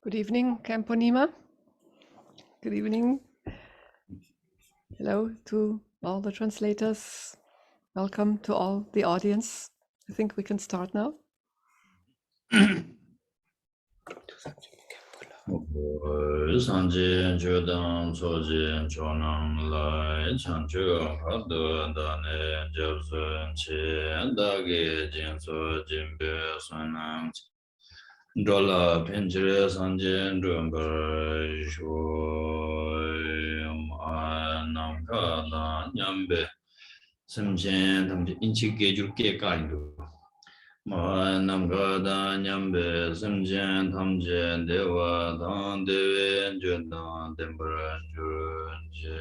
Good evening, Kamponima. Good evening. Hello to all the translators. Welcome to all the audience. I think we can start now. Sanjin Judan Sojin Chonam Lai Chanchu Hadu Dane Jabsun Chi Dagi Jinsu Jimbe Sunam Dola Pinchire Sanjin Dumbar Shu Namka Da Nyambe Simchen Tamji Inchi Gejur Ke Kaindu Namgada Nyambe Simjen Tamje Dewa Dan Dewe Judan Dembra Jurje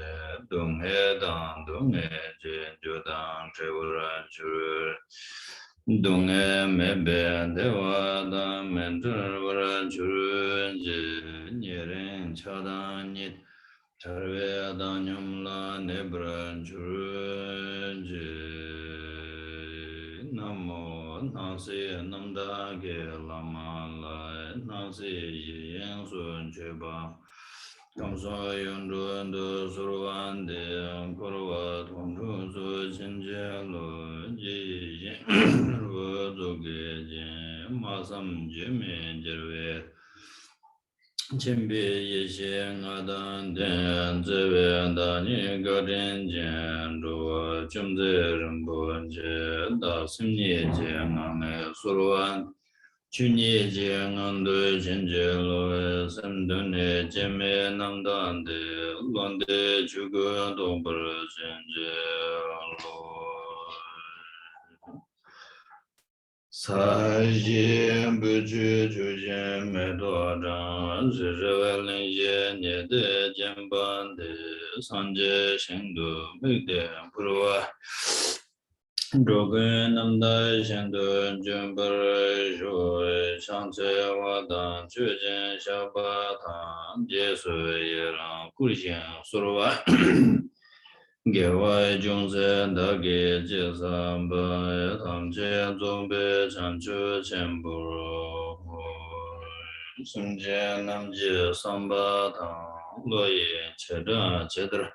Dunghe Dan Dunghe Je Judan Trevura Jur Dunghe Mebe Dewa Dan Mentrevura Jurje Nyeren Chadan Nit Tarve Dan Nyamla Nebra Jurje Namo Nasi Namda Ge Lama Lai Nasi Yen Sun Cheba Kamsa Yundu Ndu Surwan De Kurwa Tongchu Su Chinje Lo Ji Yin Ru Zuge Jin Masam Jime Jirwe Chimbi Yishe Ngadan Den Zebe Dani Garin Jen Ruwa Chumze Rinpo Je Da Simni Je Ngame Surwan Chunye Je Ngandu Chinje Loe Semdune Jeme Namdan De Londe Chugu Dobar Chinje Loe Sajien Buju Jujien Medoran Zhivelin Ye Nede Jemban De Sanje Shindu Migde Purwa Drogen Namda Shindu Jumbar Shui Shangce Wadan Chujien Shabatan Jesu Yeran Kurishen Surwa Gewai Jungse Dagi Jisamba Tamche Zombe Chanchu Chemburu Sumje Namje Samba Tang Loye Chedra Chedra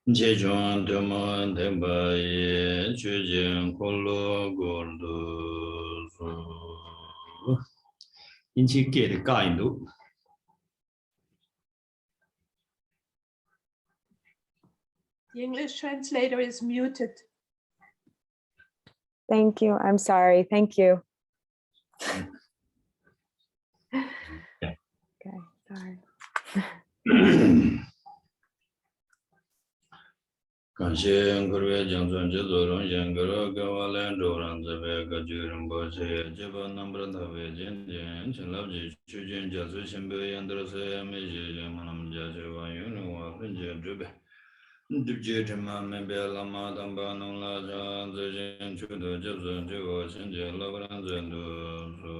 Chechun Tumun Temba Ye Chujin Kolo Gordu Su Inchi Kere Kaindu The English translator is muted. Thank you. I'm sorry. Thank you. Yeah. Okay, sorry. Kanshe Kurve Jansun Jizorong Yankara Gawalen Joran Zebe Gajurim Boche Jeba Nambra Tabe Jen Jen Chenlabji Chujin Jasu Shimbe Yandrase Meji Jamanam Jasheva Yunwa Pinje Drube Dubje Tima Mebe Lama Tamba Nungla Jan Zejin Chudu Jibsun Jigo Shinje Labran Zendu Su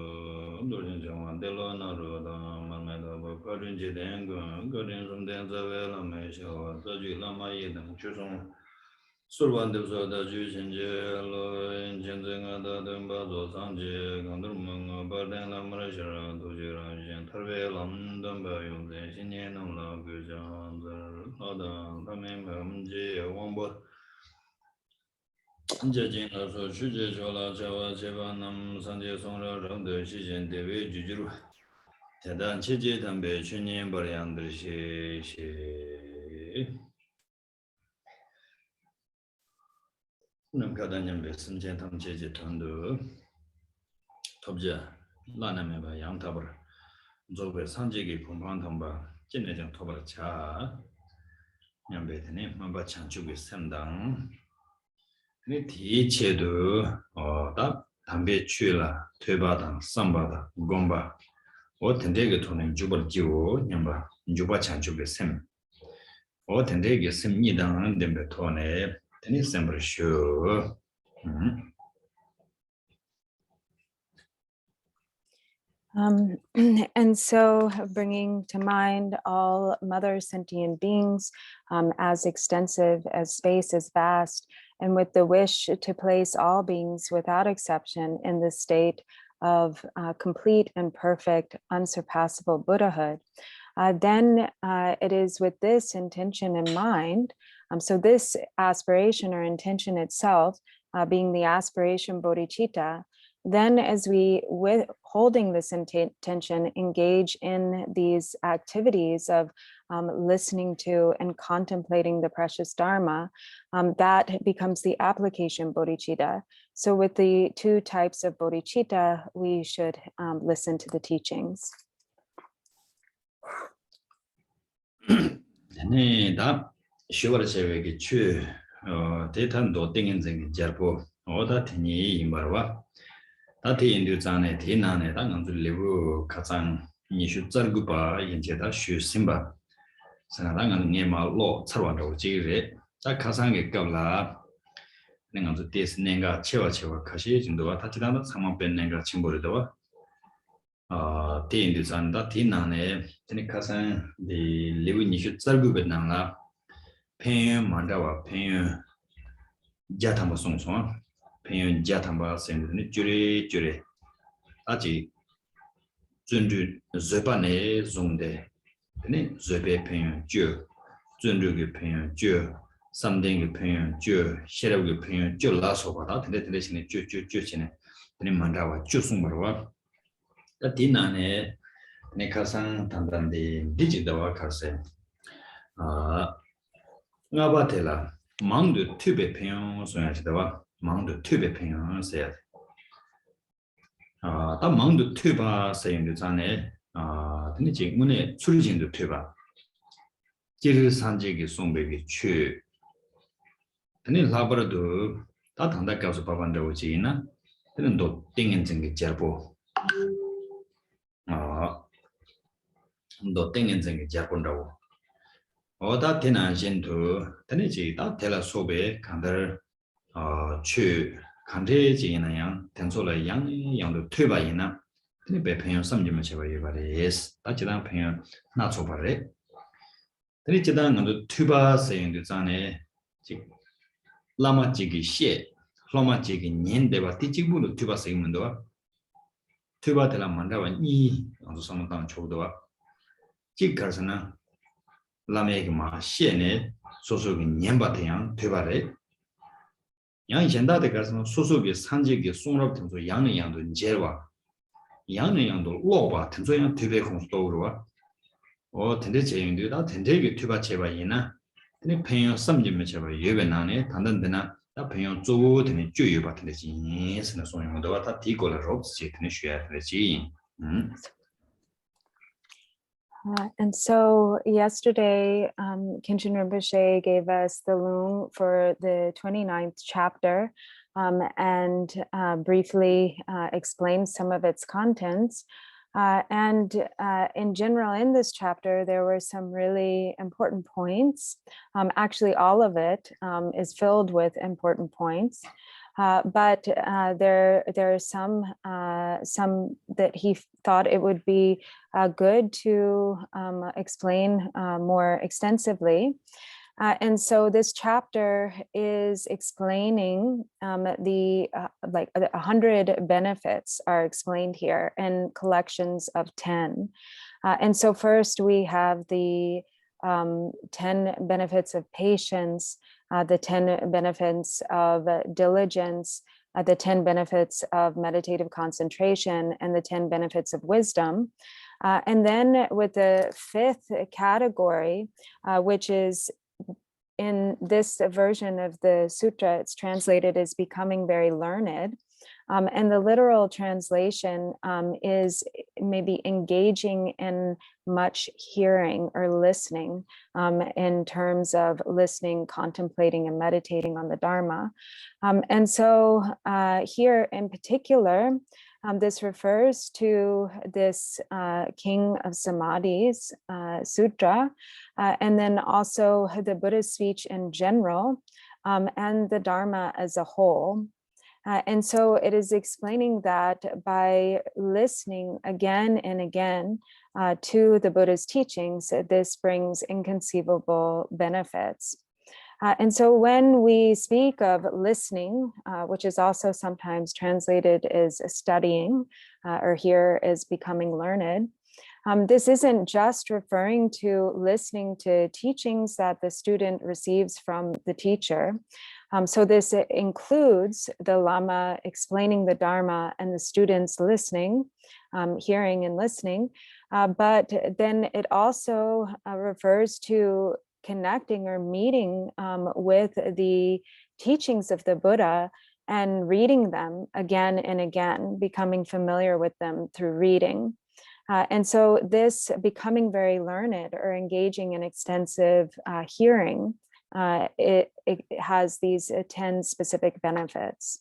Dujin Jawan Delo Naru Dan Marmeda Bakadun Jidengun Gadin Sumden Zabe Lame Shawa Zaju Lama Yedam Chusung Surwan Dipso Da Ju Shinje Lo Jinzenga Da Dumba Zo Sanje Gandur Manga Barden Lamra Shara Dujira Shin Tarve Lam Dumba Yungzen Shinye Namla Gujan Zar Lada Tamim Hamji Wangbo Jajin Laso Shuje Chola Chawa Cheba Nam Sanje Songra Ramde Shishin Dewe Jujiru Tedan Chiji Tambe Chunyin Baryandr Shi Namkadanyambe Simchen Tam Cheji Tandu Tobja Lanameba Yang Tabar Zobe Sanjigi Pumpan Tamba Jinejang Tobar Cha Nyambe Tene Mamba Chanchugi Semdang Ni Ti Chedu Da Tambe Chula Tebada Sambada Gomba O Tendege Tonen Jubar Jiwo Nyamba Juba Chanchugi Sem O Tendege Sem Nidang Dembe Tone Tene Sembra Shu And so bringing to mind all mother sentient beings, as extensive as space is vast, and with the wish to place all beings without exception in the state of complete and perfect, unsurpassable Buddhahood, then it is with this intention in mind. So this aspiration or intention itself being the aspiration bodhicitta, then as we, with holding this intention, engage in these activities of listening to and contemplating the precious Dharma, that becomes the application bodhicitta. So with the two types of bodhicitta, we should listen to the teachings. 네, 다 쉬워라 세베기 추 대탄도 땡인쟁이 잘보 오다 테니 이마와 다티 인도잔에 대나네 당은 줄리고 가장 니슈 짤구바 인제다 슈심바 사나당은 네말로 차와도 지레 자 가상에 qabla 내가 저 데스nen가 채와 가시 정도와 다치다는 상황 뺀nen가 침보르도와 대인도잔다 대나네 테니 가상 디 리브 니슈 짤구베나라 pen mandawa pen jatamba songson pen jatamba sendne jure aji zundu zebane zongde ne zebe pen ju zundu ge pen ju samding ge pen ju sherab ge pen ju la so ba da de sine ju chine ne mandawa ju songbarwa da dinane ne kasan tandande digidawa kase ngabatela 망도 튜베 평 소야시다와 망도 튜베 평 세야 다 망도 튜바 세인도 전에 근데 지금에 출진도 튜바 지르 산지기 송베기 추 근데 라버도 다 단다 가서 바반다고 지나 근데 또 땡엔증기 잡고 또 땡엔증기 잡본다고 오다 테나신도 테네지 다 텔라 소베 간들 추 간데지나 양 텐솔의 양도 퇴바이나 테네 배평 섬지면 제가 예바레스 다지당 평 나초바레 테네 지당 간도 퇴바 세인도 전에 지 라마지기 셰 라마지기 년대와 티직부도 퇴바 세인문도 퇴바 텔라 만다와 이 안도 상당 초도와 지가서나 라메기마 시에네 소속이 년바태양 되바래 양이 전다데 가서 소속이 산지기 송럽 등소 양의 양도 제와 양의 양도 로바 등소 양 되베 공스도로와 텐데 제인도다 텐데기 투바 제바이나 근데 평양 섬지면 제바 예배나네 단단되나 다 평양 조고 되는 주요 같은 데지 예스나 소용도와 다 디고라 롭지 되는 쉬야 되지 And so yesterday, Khenchen Rinpoche gave us the lung for the 29th chapter and briefly explained some of its contents. And in general, in this chapter, there were some really important points. Actually, all of it is filled with important points. But there are some that he thought it would be good to explain more extensively. And so this chapter is explaining the 100 benefits are explained here in collections of 10. And so first we have the 10 benefits of patience, the 10 benefits of diligence, the 10 benefits of meditative concentration, and the 10 benefits of wisdom. And then with the fifth category, which is in this version of the sutra, it's translated as becoming very learned. And the literal translation is maybe engaging in much hearing or listening in terms of listening, contemplating, and meditating on the Dharma. And so here in particular, this refers to this King of Samadhis sutra, and then also the Buddha's speech in general, and the Dharma as a whole. And so it is explaining that by listening again and again to the Buddha's teachings, this brings inconceivable benefits. And so when we speak of listening, which is also sometimes translated as studying, or here as becoming learned, this isn't just referring to listening to teachings that the student receives from the teacher. So this includes the Lama explaining the Dharma and the students listening, hearing and listening, but then it also refers to connecting or meeting with the teachings of the Buddha and reading them again and again, becoming familiar with them through reading. And so this becoming very learned or engaging in extensive hearing, it has these 10 specific benefits.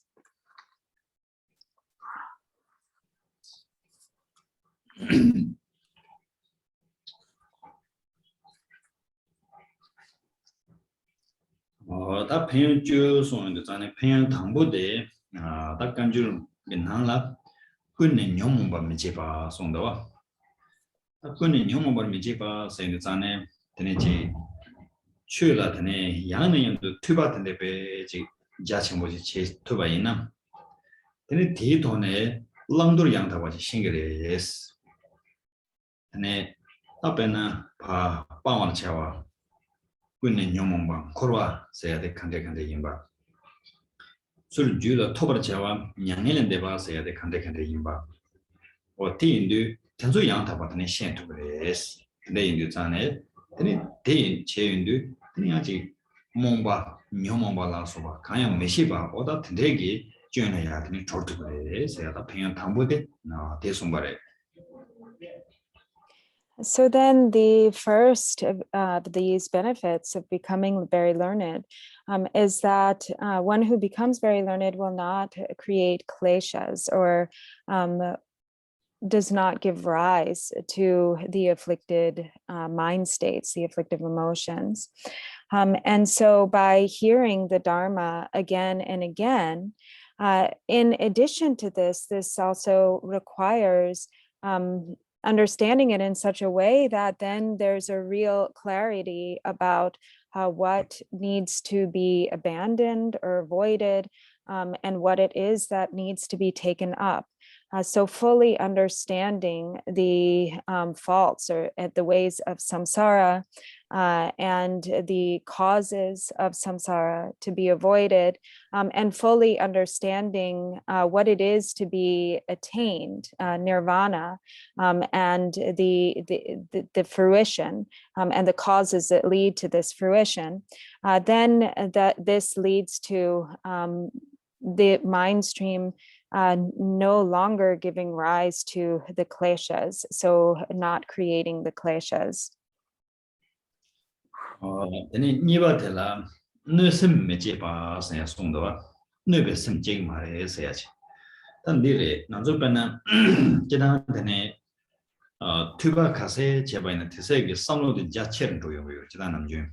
다 평양 쭉 소는 전에 평양 당보대 다 간줄 민항라 군내 뇽몽바 미제바 송도와 군내 뇽몽바 미제바 생의 전에 되는지 추라 되네 양내연도 투바던데 베지 자칭보지 제 투바이나 되네 대돈에 랑도르 양다바지 신경레스 되네 앞에나 바 빠원 차와 군내 뇽몽바 코르와 세야데 칸데 임바 술 주다 토버자와 냥엘인데 봐서야 돼 칸데 임바 어티인도 전소 양타바드네 신투그레스 근데 인도 전에 근데 대인 제인도 그냥 아직 몽바 뇽몽바라서바 가야 메시바 오다 된대기 쥐어내야 되는 조르투그레스 야다 평양 담보데 나 대송바래. So then the first of these benefits of becoming very learned is that one who becomes very learned will not create kleshas or does not give rise to the afflicted mind states, the afflictive emotions. And so by hearing the Dharma again and again, in addition to this, this also requires understanding it in such a way that then there's a real clarity about what needs to be abandoned or avoided, and what it is that needs to be taken up. So fully understanding the faults or the ways of samsara and the causes of samsara to be avoided, and fully understanding what it is to be attained, nirvana, and the fruition and the causes that lead to this fruition, then this leads to the mind stream no longer giving rise to the kleshas, so not creating the kleshas. Then 니바텔라 느심 메제바 생야 송도와 느베심 제기 말에 해야지. 단디레 나조변은 지난번에 투바 가세 제바이나 대세기 삼로드 자체를 도용해요. 지난 남주.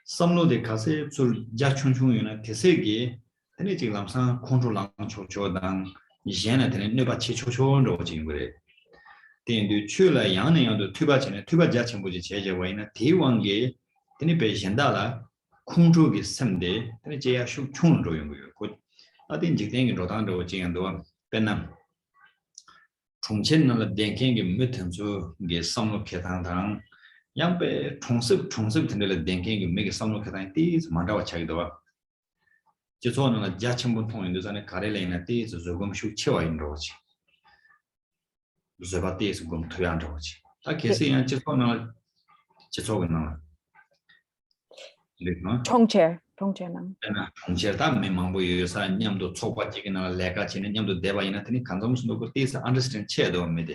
삼로드 가세 줄 자충충이나 대세기 근데 지금 남상 컨트롤랑 초초당 이제는 되는 네바 치초초로 지금 그래. 대인도 출라 양내양도 투바전에 투바 자체부지 제제와이나 대왕계 되는 배신다라空中기 섬데 되는 제야 숙충으로 연구요. 곧 어딘 직행이 로단도 지금도 변남 총천을 댕행이 못한주 게 삼로케당당 양배 총습 되는 댕행이 메게 삼로케당 띠스 만다와 차기도 지소는 자체분 통인도 전에 가래래나 띠스 조금 숙치와 있는 거지. 저바티에서 좀 투여한 거지. 다 계세요. 지소는 지소는 통제는 통제다 매망보여서 냠도 초바지기나 레가지는 냠도 대바이나 되니 간dom스도 그 띠스 understand 체도 합니다.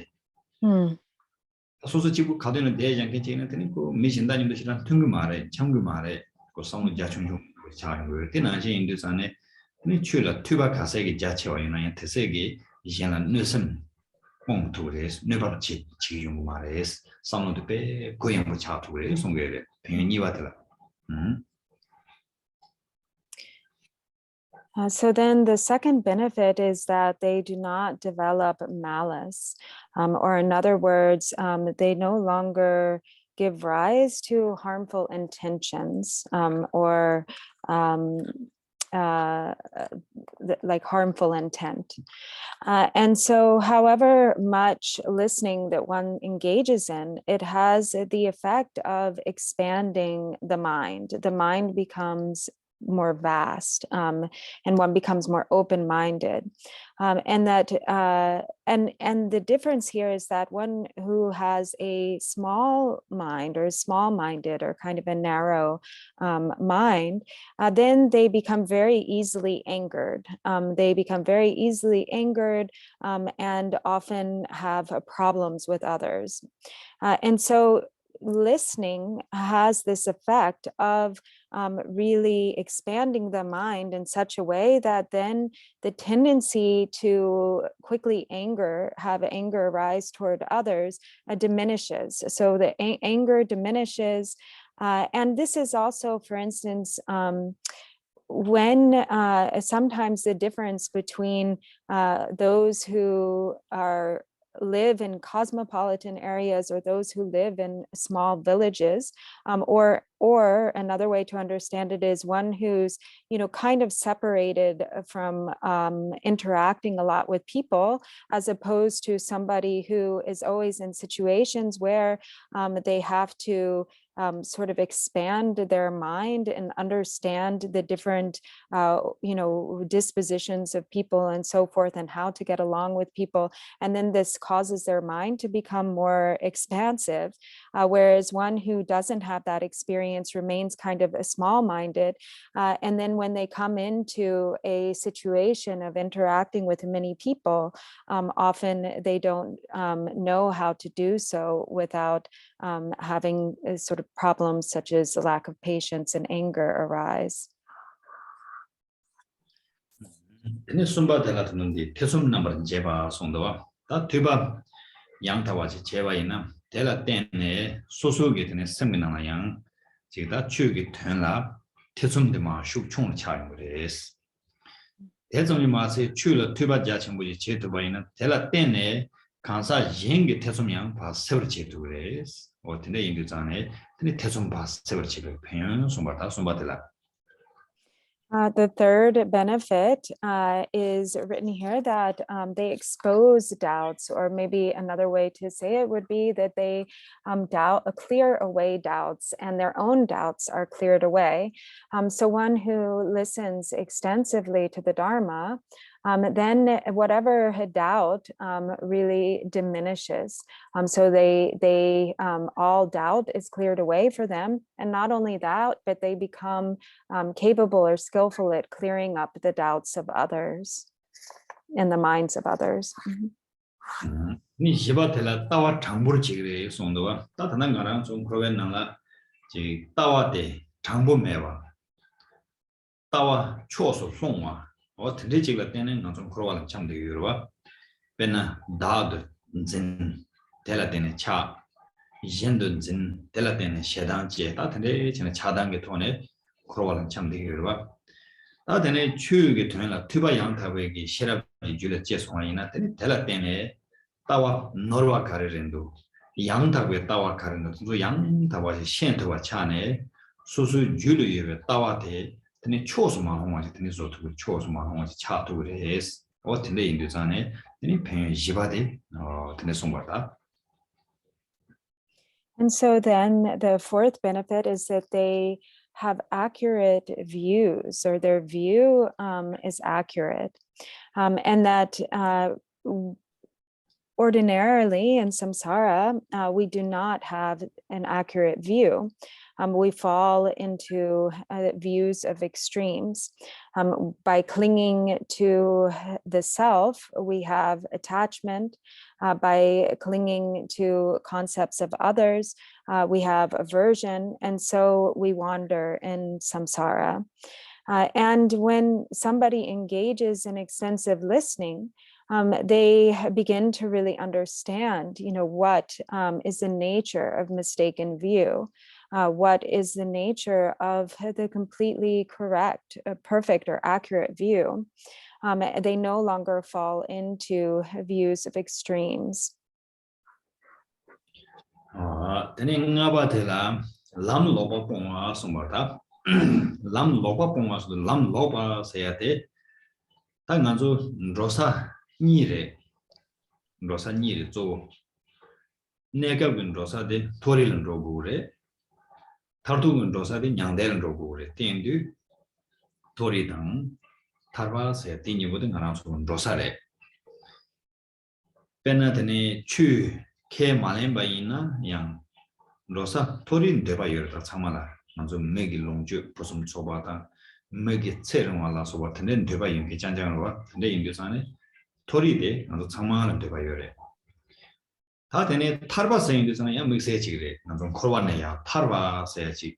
소소 지구 가되는 대장께 지는 되니 그 미신다님도 시간 통금 말에 청금 말에 그 성을 자충중 잘하는 거예요. 되나지 인도산에 니 출라 투바 가세기 자체와 연한 대세기 이제는 느슨 공투레스 네바치 지용 말에스 상노도 배 고행부 차투레 송게레 변이와들. So then the second benefit is that they do not develop malice, or in other words, they no longer give rise to harmful intentions or like harmful intent. And so however much listening that one engages in, it has the effect of expanding the mind. The mind becomes more vast and one becomes more open-minded. And that and the difference here is that one who has a small mind or small-minded or kind of a narrow mind, then they become very easily angered. They become very easily angered and often have problems with others. And so listening has this effect of really expanding the mind in such a way that then the tendency to quickly have anger rise toward others diminishes. So the anger diminishes. And this is also, for instance, when sometimes the difference between those who live in cosmopolitan areas or those who live in small villages, or another way to understand it is one who's kind of separated from interacting a lot with people, as opposed to somebody who is always in situations where they have to sort of expand their mind and understand the different dispositions of people and so forth, and how to get along with people. And then this causes their mind to become more expansive, whereas one who doesn't have that experience remains kind of small-minded. And then when they come into a situation of interacting with many people, often they don't know how to do so without having sort of problems such as the lack of patience and anger arise. 근데 숨바들 같은 데 태숨 넘버 제바 송도와 다 뒤바 양타와지 제바이나 대라 때네 소소게 되는 생민나나 양 지다 추기 된라 태숨데마 슉총 차는 거레스 대정이 마세 추를 뒤바 자친부지 제도바이나 대라 때네 간사 옌게 태숨양 바 세버 제도레스 어떤데 인도잖아요 근데 태숨 바 세버 제도 배운 숨바들라. The third benefit is written here that they expose doubts, or maybe another way to say it would be that they clear away doubts, and their own doubts are cleared away. So one who listens extensively to the Dharma, then whatever doubt really diminishes. So they all doubt is cleared away for them, and not only that, but they become capable or skillful at clearing up the doubts of others in the minds of others. 니 시바텔라 따와 장부를 지그레 송도와 따다난 거랑 좀 그러겠나라 지 따와데 장부 매와 따와 추어서 송와 어떻게 지가 때는 좀 그러와는 참 되게 여러와 배나 다드 진 텔라테네 차 이젠도 진 텔라테네 셰단지 따트네 저는 차단게 돈에 그러와는 참 되게 여러와 따드네 추게 되나 투바 양타베기 셰라비 줄에 제송이나 텔라테네 따와 너르와 가르렌도 양타베 따와 가르는 또 양타와 셴트와 차네 수수 줄이에 따와데 근데 초스만 홍화지 근데 저도 초스만 홍화지 차도 그래스 어떤데 인도산에 근데 pen 지바데 근데 송바다. And so then the fourth benefit is that they have accurate views, or their view is accurate, and that ordinarily in samsara, we do not have an accurate view. We fall into views of extremes. By clinging to the self, we have attachment. By clinging to concepts of others, we have aversion, and so we wander in samsara. And when somebody engages in extensive listening, they begin to really understand, what is the nature of mistaken view, what is the nature of the completely correct, perfect, or accurate view. They no longer fall into views of extremes. Tening ngaba tela lam loba ponga somata lam loba ponga so lam loba sayate ta nganzo rosa nire zo nega gun rosa de toril rogure tardu gun rosa de nyangdel rogure tendu tori dang tarba se tingi bodin ngana so rosa re pena tene chu ke malemba ina yang rosa 토린 되바 열다 참아라 먼저 매기 롱주 부숨 초바다 매기 체를 말라 소바 텐데 되바 연기 장장으로 와 근데 인교산에 토리데 먼저 참아는 되바 열에 다 되네 타르바스 인교산에 야 믹세지 그래 먼저 코르바네야 타르바세지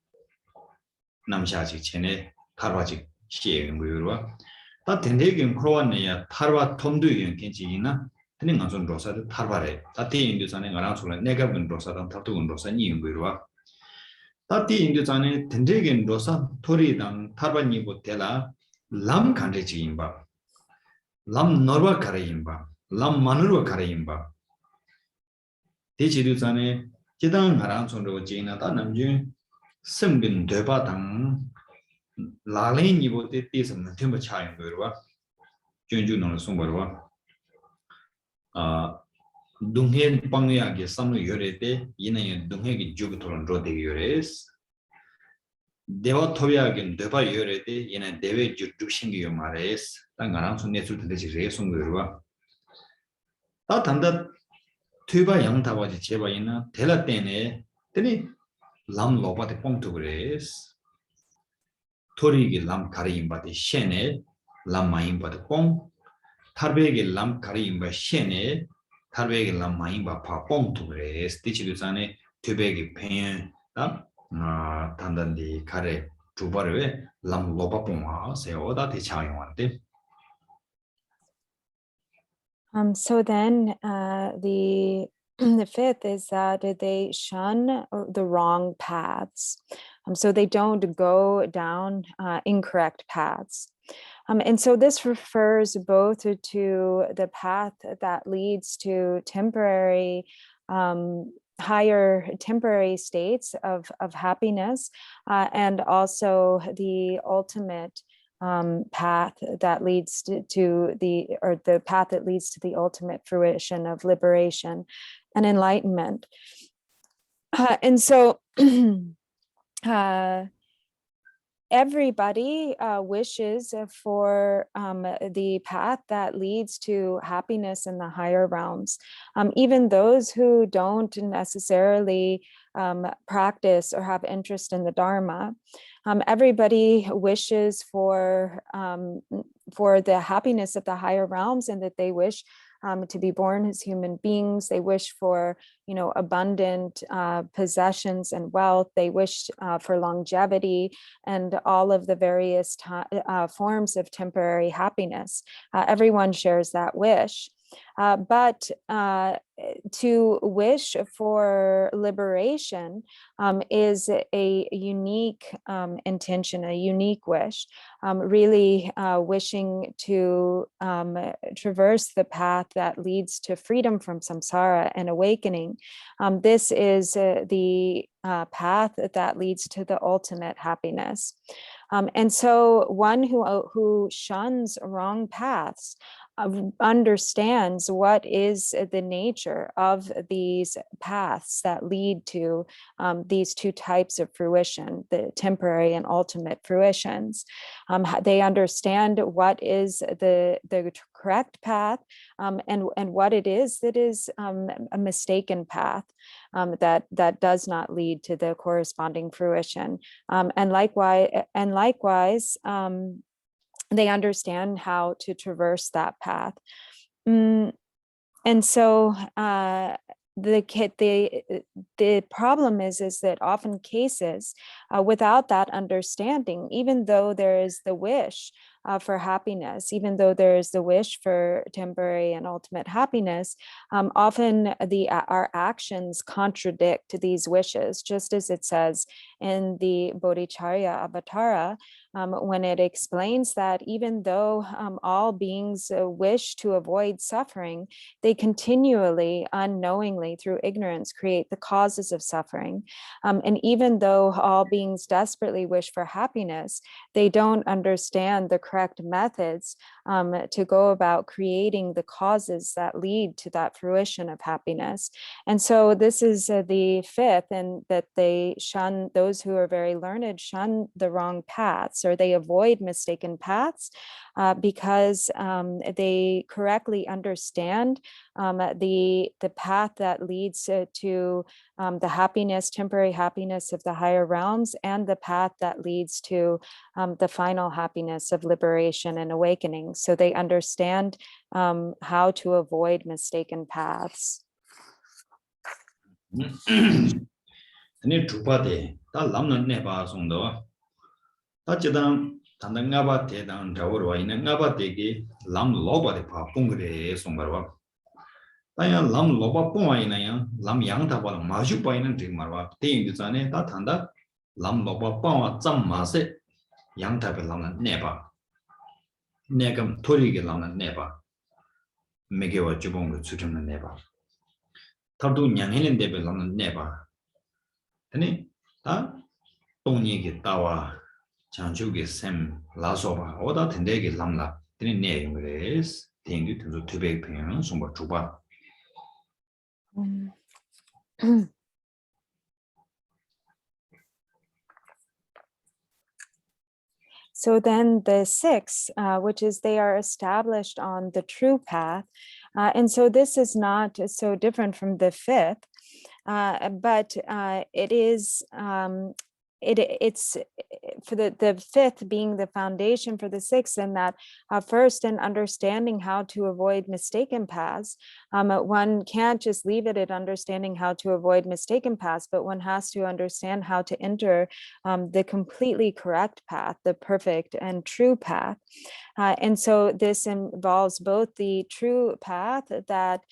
남샤지 전에 타르바지 시에 뭐요와 다 된대긴 코르바네야 타르바 톰도 연기지나 근데 먼저 로사도 타르바래 다티 인교산에 가랑 소라 내가 본 로사랑 타도 로사니 인고로와 다티 인교산에 된대긴 로사 토리당 타르바니 보텔라 람 간데지 임바 람 너바 가래 임바 람 마누르 가래 임바 대지류산에 제당 가랑 소로 지나다 남주 섬근 되바당 라레니 보테 티스는 템버 차인 거로와 준주는 송거로와 dung pangya ge samno yorete yina dung ge jug toron rode yores deva thobya ge deba yorete yina deve jug shingi yomares tangaram sunne sul de jire sung yorwa ta tanda tuba yang tabaji cheba yina tela tene teni lam loba de pongtu gres tori ge lam kari imba de shene lam maimba de pong tarbe게 람 가리임바 셴네 tarbe게 lam maimba pa pong tu gres tichilusane tubege pen 단단디 가래 두바르에 람 로바 ponga 세오다 대차용한테 So then the the fifth is that they shun the wrong paths. So they don't go down incorrect paths. And so this refers both to the path that leads to temporary, higher temporary states of happiness, and also the ultimate path that leads to the path that leads to the ultimate fruition of liberation and enlightenment. And so everybody wishes for the path that leads to happiness in the higher realms. Even those who don't necessarily practice or have interest in the Dharma, everybody wishes for the happiness of the higher realms, and that they wish to be born as human beings. They wish for, abundant possessions and wealth. They wish for longevity and all of the various forms of temporary happiness. Everyone shares that wish. But to wish for liberation is a unique intention, a unique wish, really wishing to traverse the path that leads to freedom from samsara and awakening. This is the path that leads to the ultimate happiness. And so one who shuns wrong paths understands what is the nature of these paths that lead to these two types of fruition, the temporary and ultimate fruitions. They understand what is the correct path, and what it is that is a mistaken path that does not lead to the corresponding fruition. And likewise, they understand how to traverse that path. And so the problem is that often cases without that understanding, even though there is the wish for happiness, even though there is the wish for temporary and ultimate happiness, often our actions contradict these wishes, just as it says in the Bodhicharya Avatara, when it explains that even though all beings wish to avoid suffering, they continually, unknowingly, through ignorance, create the causes of suffering. And even though all beings desperately wish for happiness, they don't understand the correct methods to go about creating the causes that lead to that fruition of happiness. And so this is the fifth, and that they shun, those who are very learned shun the wrong paths, or they avoid mistaken paths because they correctly understand the path that leads to the happiness, temporary happiness of the higher realms, and the path that leads to the final happiness of liberation and awakening. So they understand how to avoid mistaken paths. Tene chupa de ta lamna ne ba song do ta chedang tanda nga ba te dang jawor wa ina nga ba de ge lam lo ba de pa pung re song ba wa ta ya lam lo ba pung wa ina ya lam yang ta ba ma ju ba ina de ma wa te yin ju ne ta tanda lam lo ba pa wa zam ma se yang ta be lam ne ba ne gam tori ge lam ne ba me ge wa ju bong ge chu chum ne ba ta du nyang hen de be lam ne ba tene ta tong ni ge ta wa 장주게 샘 라소바 오다 텐데게 람라 드는 내용이래스 땡기 두 투백 평 송바 주바 So then the sixth, which is they are established on the true path. And so this is not so different from the fifth, but it is it's for the fifth being the foundation for the sixth, and that first in understanding how to avoid mistaken paths, one can't just leave it at understanding how to avoid mistaken paths, but one has to understand how to enter the completely correct path, the perfect and true path. And so this involves both the true path that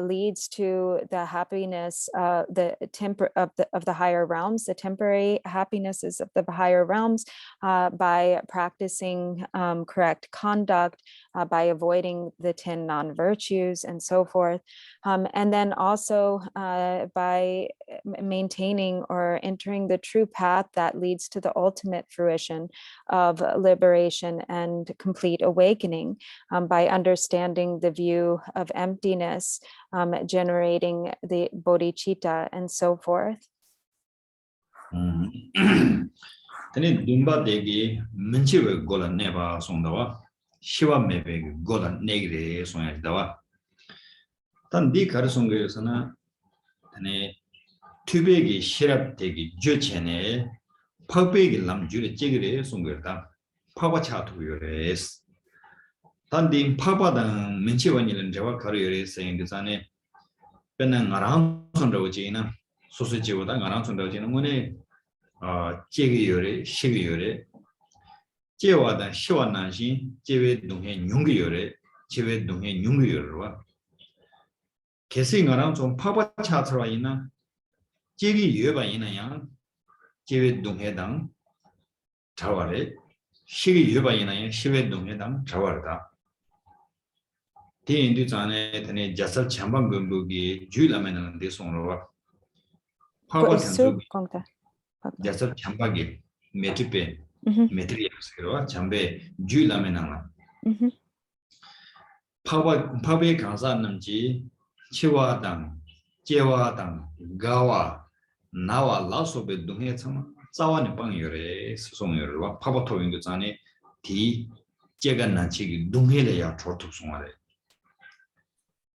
leads to the happiness, the temper of the higher realms, the temporary happinesses of the higher realms, by practicing correct conduct, by avoiding the 10 non-virtues and so forth. And then also by maintaining or entering the true path that leads to the ultimate fruition of liberation and complete awakening, by understanding the view of emptiness, generating the bodhicitta and so forth. tene dumba degi menchiwe gola neba songdawa shiwa mebe gola negre songa dawa tan di kar songe sana tene tubegi shirap degi jochene pabegi lam jure jigre songerda paba chatu yores tan di paba dan menchiwa nilen jawa kar yores saying sane pena ngarang sondawo jina sosu jiwoda ngarang sondawo jina ngone 제게 요래 시게 요래 제와다 시와 난신 제외 동해 뇽게 요래 제외 동해 뇽게 요래와 개생이랑 좀 파바 차트와 있나 제게 요바 있나야 제외 동해당 자와래 시게 요바 있나야 시외 동해당 자와르다 대인도 전에 전에 자살 참방 근부기 주일라면은 대송으로와 파바 전주 자서 참박이 메트페 메트리아스로 참배 주일라면나 파베 강사는지 치와당 제와당 가와 나와 라소베 동해 참 자원의 방열에 수송열과 파버토인도 전에 디 제가 난치기 동해래야 조톡송하래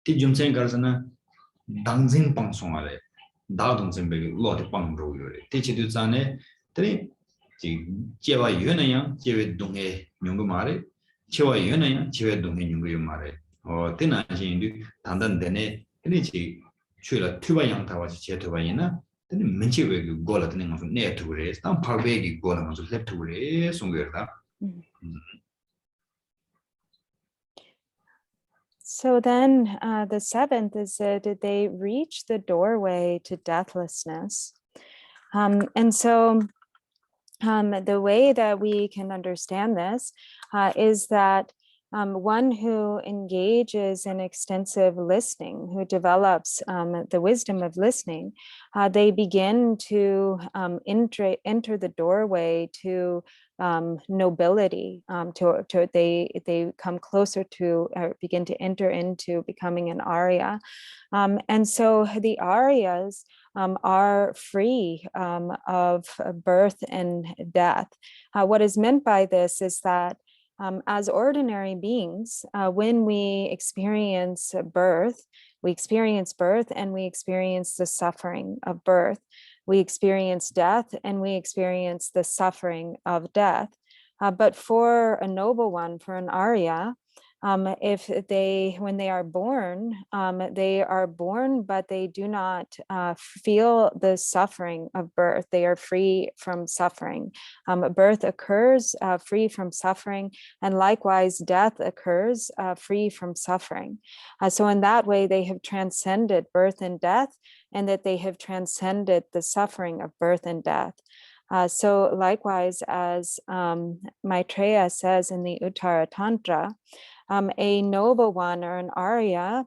디 좀생 가르스나 당진 방송하래 다동생 베기 로데 방로요래 대치도 전에 드리 제와 유나야 제외 동해 용거 말에 제와 유나야 제외 동해 용거 말에 대나신도 단단되네 드리지 취라 투바 양타와지 제투바이나 드리 menchiwe gola 드는 것은 네트워크에 단 파베기 고라 먼저 랩트워크에 송거다. So then the seventh is that they reach the doorway to deathlessness. And so the way that we can understand this is that one who engages in extensive listening, who develops the wisdom of listening, they begin to enter the doorway to nobility. They come closer to, or begin to enter into becoming an Arya. And so the Aryas are free of birth and death. What is meant by this is that as ordinary beings, when we experience birth and we experience the suffering of birth. We experience death and we experience the suffering of death. But for a noble one, for an Arya, when they are born, but they do not feel the suffering of birth. They are free from suffering. Birth occurs free from suffering, and likewise death occurs free from suffering. So in that way, they have transcended birth and death, and that they have transcended the suffering of birth and death. So likewise, as Maitreya says in the Uttara Tantra, a noble one or an Arya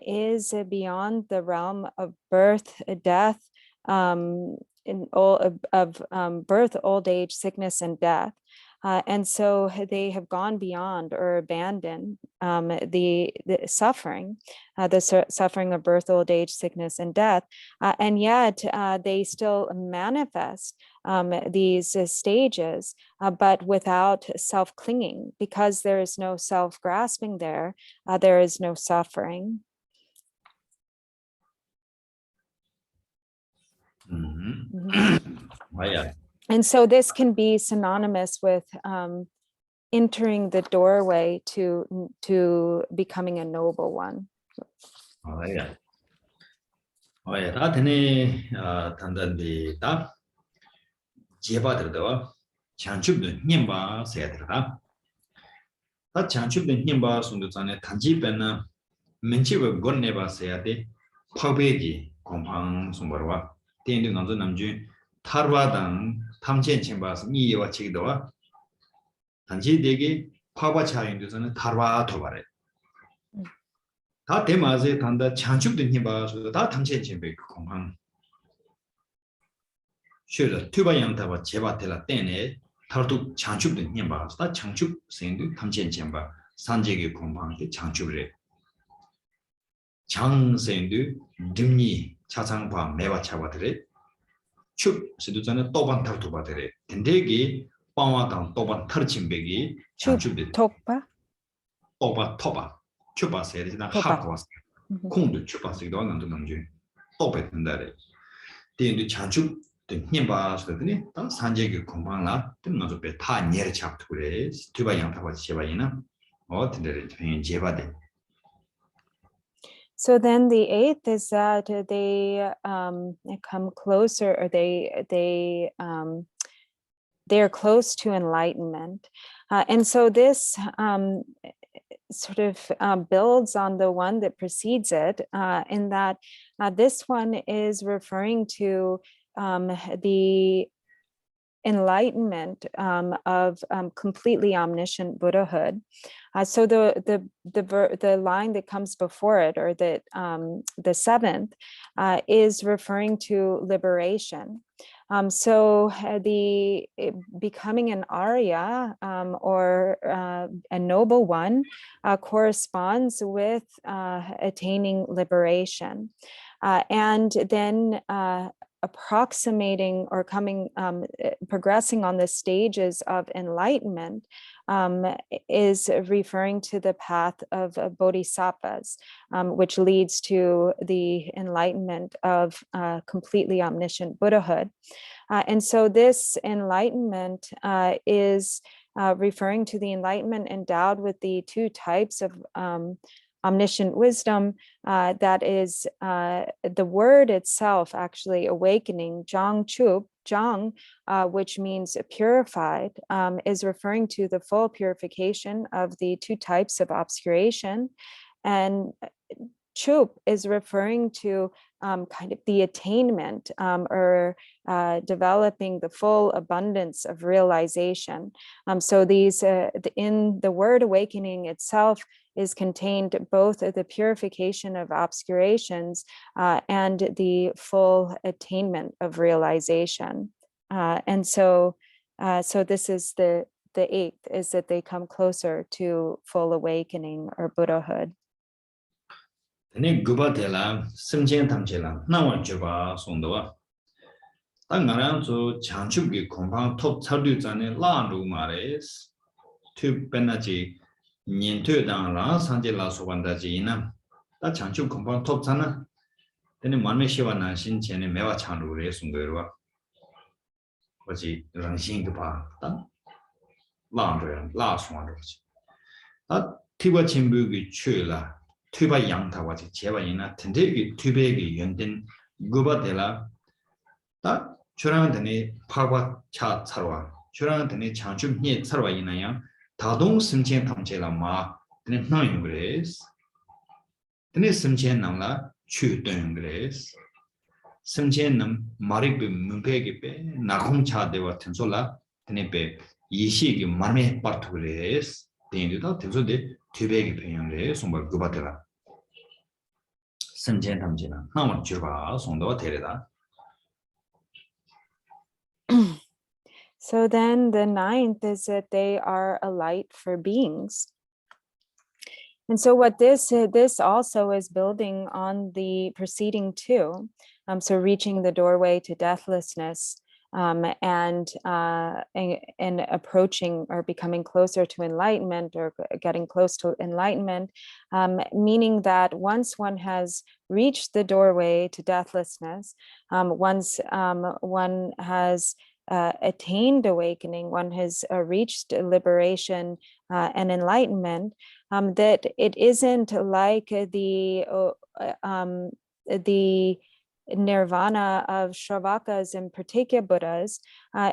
is beyond the realm of birth, death, birth, old age, sickness, and death. And so they have gone beyond or abandoned the suffering, suffering of birth, old age, sickness, and death. And yet they still manifest these stages, but without self-clinging, because there is no self-grasping there, there is no suffering. And so this can be synonymous with entering the doorway to becoming a noble one. 단지 되게 파바차인도서는 타르와 토바래. 다 대마제 단다 창축된 힘바서 다 당체 쳔베 공항. 쉬어 투바양타바 제바텔라 때네 타르도 창축된 힘바서 다 창축 생도 당체 쳔바 산제의 공항에 창축을 장생도 듬니 차상파 매바차바들의 축 시도전에 또반 타르토바들의 된대기 빵와당 또반 타르침백이 창축된 토바 또바 토바 추바세리나 하고스 공도 추바세기도 안도 남주 또배 된다래 대인도 창축 된 힘바스더니 당 산제기 공방라 등나서 배타 니르 잡투래 투바 양타바 제바이나 어떤데 제바데. So then the eighth is that they come closer, or they are close to enlightenment, and so this sort of builds on the one that precedes it, in that this one is referring to the enlightenment of completely omniscient Buddhahood. So the line that comes before it, or that the seventh, is referring to liberation. So the becoming an Arya or a noble one corresponds with attaining liberation, and then approximating or progressing on the stages of enlightenment is referring to the path of bodhisattvas, which leads to the enlightenment of completely omniscient Buddhahood. And so this enlightenment is referring to the enlightenment endowed with the two types of omniscient wisdom, that is the word itself, actually awakening, Zhang Chup, Zhang, which means purified, is referring to the full purification of the two types of obscuration. And chup is referring to kind of the attainment or developing the full abundance of realization. So these, in the word awakening itself, is contained both the purification of obscurations and the full attainment of realization. And so this is the eighth, is that they come closer to full awakening or Buddhahood. Tene guba tela simchen tamchela nawan chuba sondowa. Ta ngaran zo chanchubgi kompang top chardu zane landu mares. Tu penaji nyentu dang la sanje la sobandaji ina. Ta chanchub kompang top chana. Tene manme shiwa na shin chene mewa chandu re sondowa. Waji rangshin guba ta landu ya la sondowa. Ta tiba chimbugi chula. Tuba yang tawaji 제바 이나 텐데기 tube기 연된 구바데라 다 주랑한테니 파과 차 차와 주랑한테니 장춤니 차와 이나야 다동 심chen 탐체라 마 드네 나인 그레스 드네 심chen 남라 추던 그레스 심chen 남 마리비 문페기 베 나콩 차데와 텐솔라 드네 베 이시기 마메 파르투 그레스 데인도 텐소데 tube기 변형래 송바 구바데라 심chen 탐지나 나만 주바 송도와 데레다. So then the ninth is that they are a light for beings. And so what this also is building on the preceding two, so reaching the doorway to deathlessness, and approaching or becoming closer to enlightenment or getting close to enlightenment, meaning that once one has reached the doorway to deathlessness, once one has attained awakening, one has reached liberation and enlightenment, that it isn't like the nirvana of Shravakas and Pratyeka Buddhas,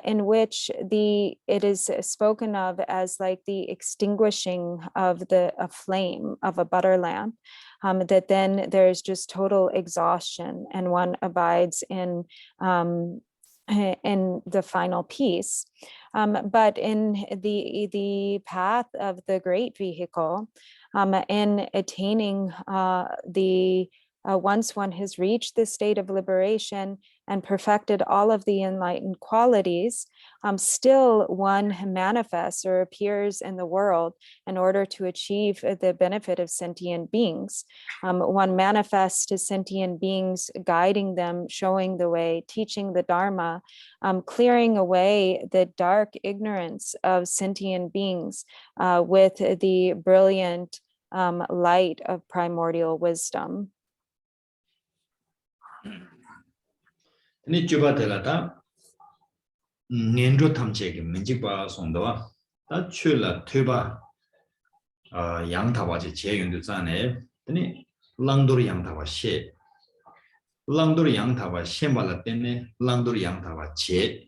in which it is spoken of as like the extinguishing of a flame of a butter lamp, that then there's just total exhaustion and one abides in the final peace. But in the path of the great vehicle, in attaining once one has reached the state of liberation and perfected all of the enlightened qualities, still one manifests or appears in the world in order to achieve the benefit of sentient beings. One manifests to sentient beings, guiding them, showing the way, teaching the Dharma, clearing away the dark ignorance of sentient beings with the brilliant light of primordial wisdom. 네 주바텔라다 년조 탐체기 민직바 송도와 다 출라 퇴바 양타바지 제윤도 자네 네 랑도르 양타바 셰 랑도르 양타바 셰발라 때네 랑도르 양타바 제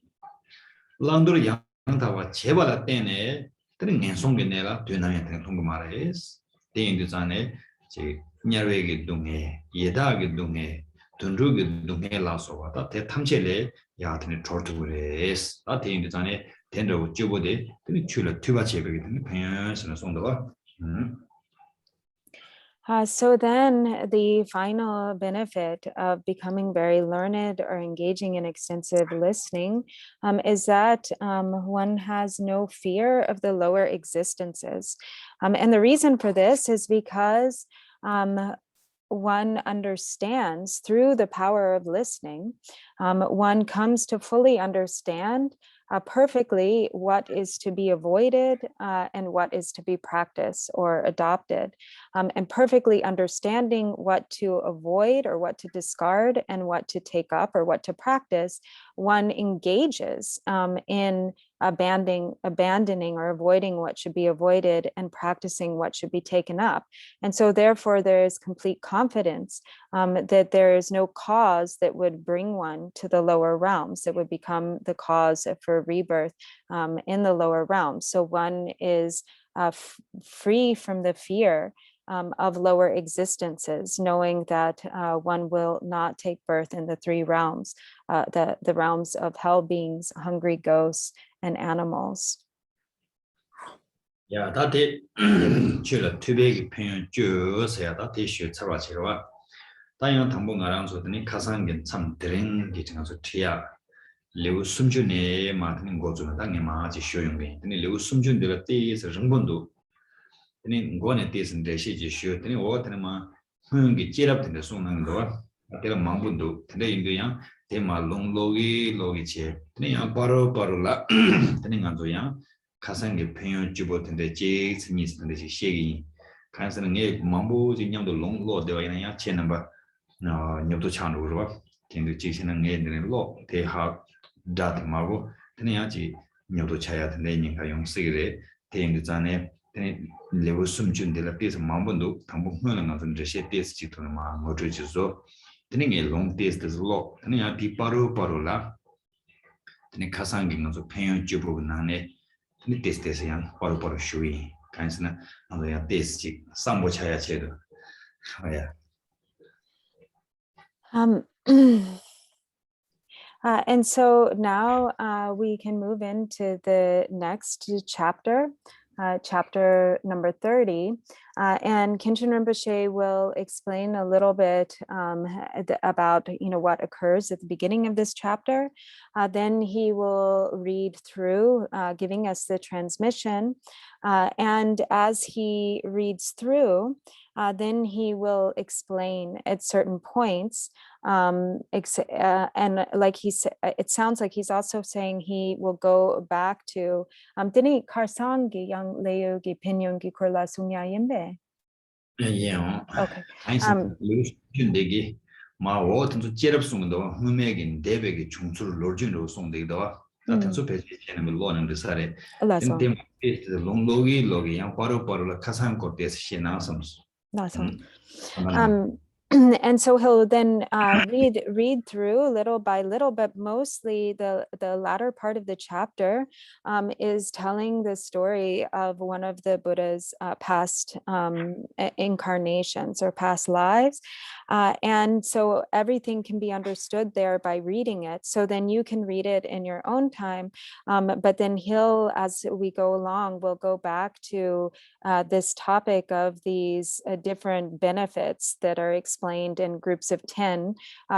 랑도르 양타바 제발라 때네 네 년송게 내라 되나면 통고 말해스 대인도 자네 제 냐외게 동에 예다게 동에 돈루게 동에 라서와다 대탐체래 야한테 저르두레스 아 대인도 전에 된다고 쭈보데 그 출을 투바 제거게 되는 평연스는 송도가 So then the final benefit of becoming very learned or engaging in extensive listening is that one has no fear of the lower existences. And the reason for this is because one understands through the power of listening, one comes to fully understand perfectly what is to be avoided and what is to be practiced or adopted, and perfectly understanding what to avoid or what to discard and what to take up or what to practice, one engages in abandoning or avoiding what should be avoided and practicing what should be taken up. And so therefore there is complete confidence that there is no cause that would bring one to the lower realms, that would become the cause for rebirth in the lower realms. So one is free from the fear of lower existences, knowing that one will not take birth in the three realms, the realms of hell beings, hungry ghosts, and animals. Yeah, that did chill to big pen juice, yeah, that issue, Sarachira. Diane Tambung around so the Kasangin, some drink getting us a tear. Liu Sumjune Martin goes on a Dangima, showing me. Then Liu Sumjun de la Tis, Rumbundo. Then go on this and the she shoot any water, Hungi cheer up in the sun and door. I tell a Mambundo, today in the young, Tema long logi chair. Then a barrola, turning on the young. Kasangi Pen Jubot and the Jakes, Miss and the Shaggy. Canceling a mambo, the young long lord, the Wayana chain number. No, Nyoto Chandra, can the Jason and Eden law, they have that marble, Teniachi, Nyoto Chayat and Lenin Kayong Sigre, Tame the Zane, then Levo Sumjun de la Piece of Mambondo, Tambo Hunan and the Shed Taste Chitoma, Modrizo, Tening a long taste as law, Tenia Piparo Parola, Teni Kasanging of the Pen Jubo Nane. Ni test yang paru-paru shui kan sana ando yang test cik sambo chaya chedo ya And so now we can move into the next chapter, chapter number 30. And Khenchen Rinpoche will explain a little bit about what occurs at the beginning of this chapter. Then he will read through, giving us the transmission. And as he reads through, then he will explain at certain points. And like he said, it sounds like he's also saying he will go back to Tini Karsangi yang Leugi Pinyongi Kurla Sunya Yimbe. yeah Okay. Jundegi ma wo tanzu jerab sungdo humegin debegi chungsul lorjin ro sungdedo ta tanzu page chene lo nan risare tin tem is the long logi yang paru la kasan ko des shena sams And so he'll then read through little by little, but mostly the latter part of the chapter is telling the story of one of the Buddha's past incarnations or past lives. And so everything can be understood there by reading it. So then you can read it in your own time. But then he'll, as we go along, we'll go back to this topic of these different benefits that are explained in groups of 10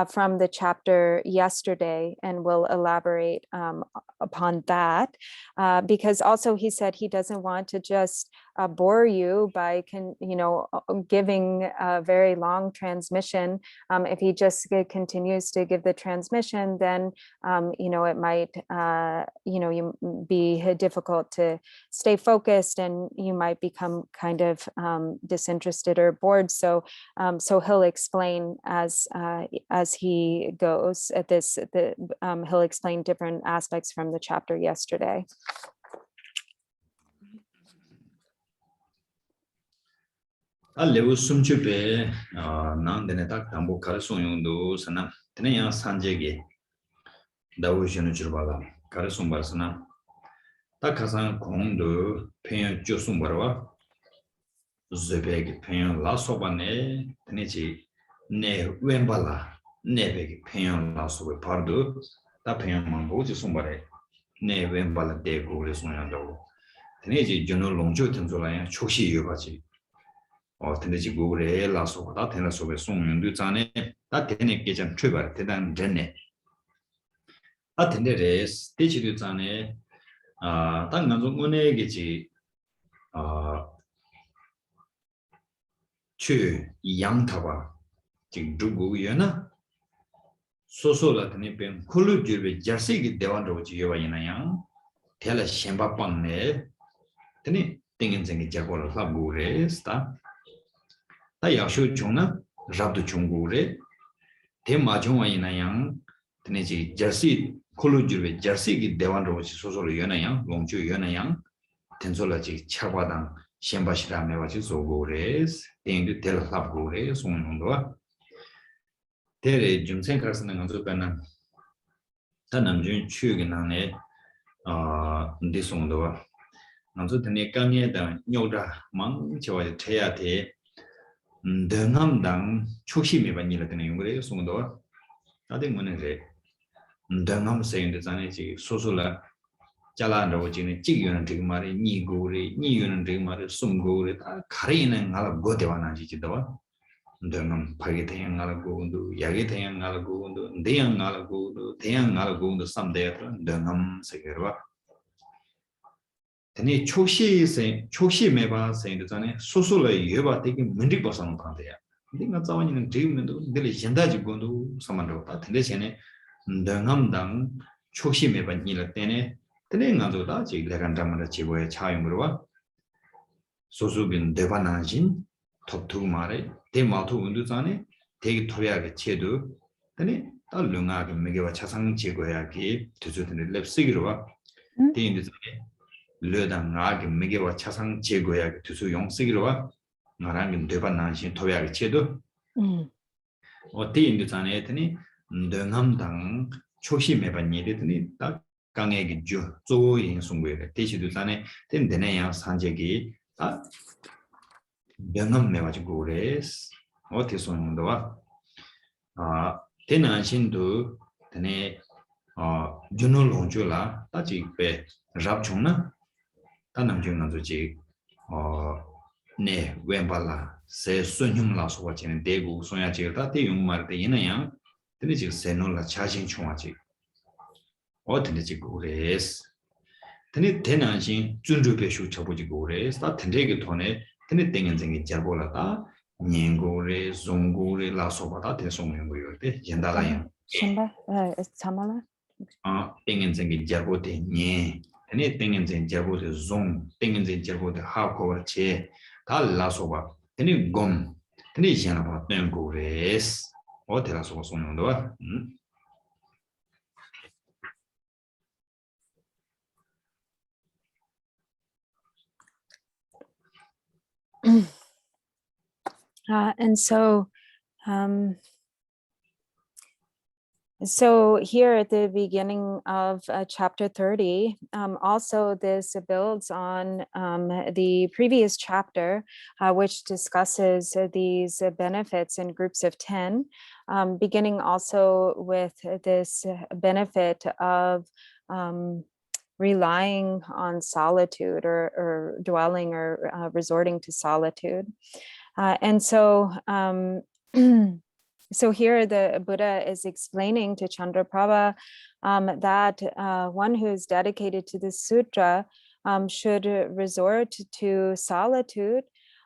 from the chapter yesterday, and we'll elaborate upon that. Because also he said he doesn't want to just bore you by giving a very long transmission. If he just continues to give the transmission, then it might you be difficult to stay focused, and you might become kind of disinterested or bored. So he'll explain as he goes at this. He'll explain different aspects from the chapter yesterday. Lewu sumchube nang dene tak tambo karasung yungdo sana tene yang sanjege dawu shenu chirbaga karasung bar sana tak kasan kongdo penyo josung barwa zebegi penyo la soba ne tene chi ne wembala nebegi penyo la soba pardo ta penyo mambo josung bare ne wembala dego le sung yangdo tene chi jono longcho tenzola yang choshi yobachi tendeji gure la so da tenla so be song ndu zane da tene ge jan chöbar tedan jenne a tende res teji du zane dan nan zong one ge ji chö yang ta ba ji du gu ye na so so la tene ben khulu ju be jarsi ge dewan ro ji ye wa yin yang tela shemba pang ne tene tingen jeng ge jago la la gu res ta 다 야쇼 중나 잡도 중고래 대마종와 이나양 드네지 저시 콜루주베 저시기 대원로 소소로 연나양 롱주 연나양 텐솔라지 차바당 셴바시라메 와지 소고레스 땡드 텔랍고레 송용도와 대레 중생가스는 건조변은 단남준 추기나네 ndi송도와 남서 드네 강에다 뇨다 망 저와 태야테 Dengam choshi me banila tene yungre sungdo ade ngone re dengam saying de zane chi sosula jala ndo jine jigyun de mare ni go re ni yun de mare sum go re karine ngala go de wana ji do dengam phage de ngala go ndu yage de ngala go ndu de ngala go ndu de ngala go ndu samde dengam sayerwa tene choshi me ba saying de zane sosula yeba de mundik basang pande 내가 자원이는 드림도 늘 현다지 고도 사만도 같은데 전에 능함당 초심에 반일 때네 때네가도다 지금 담을 지고에 차용으로 소수빈 대반하진 톱투 말에 대마토 운두산에 되게 토야게 체도 때네 딸릉하게 매개와 차상 제거해야기 두주들의 랩쓰기로 대인들의 르당하게 매개와 차상 제거해야기 두수 용쓰기로 나랑은 대반하진 토야게 체도 어때 인도산에 했더니 능함당 초심에 반일했더니 딱 강에게 주 조인 송고에 대시도산에 된데네야 산재기 아 명함 내가지고 그래스 어떻게 손도와 아 대난신도 되네 준을 온줄라 따지 배 잡총나 단남중나도지 네 웬발라 세 순흉라 소와치는 대구 소야지다 대용말 때 이나양 근데 지금 세노라 자신 총하지 어떻게 지금 그래스 근데 대난신 준주배슈 쳐보지고 그래스 다 텐데게 돈에 근데 땡엔쟁이 잘볼라다 년고래 종고래 라소바다 대송는 거요 때 연달아요 Shamba, Samala. 땡엔쟁이 잘보대 니 근데 땡엔쟁이 잘보대 종 땡엔쟁이 잘보대 하고버체 다 라소바 근데 곰 근데 이제나 봐 땡고래스 어디라서 소용도 And so, so here at the beginning of chapter 30, also this builds on the previous chapter, which discusses these benefits in groups of 10, beginning also with this benefit of relying on solitude or dwelling or resorting to solitude. And so, so here the Buddha is explaining to Chandraprabha that one who is dedicated to this sutra should resort to solitude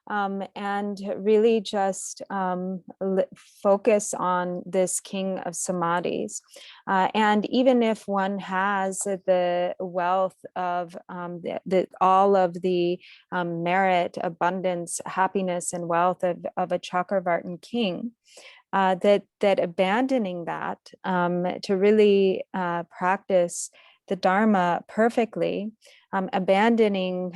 and really just focus on this king of samadhis. And even if one has the wealth of all of the merit, abundance, happiness, and wealth of a Chakravartin king, that abandoning that to really practice the Dharma perfectly, abandoning,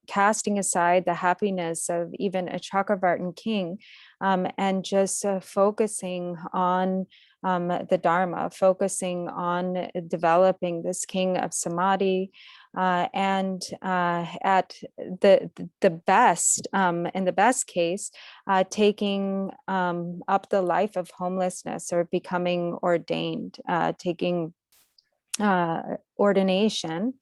casting aside the happiness of even a Chakravartin king, and just focusing on the Dharma, focusing on developing this king of samadhi, and at the best, in the best case, taking up the life of homelessness or becoming ordained, taking ordination,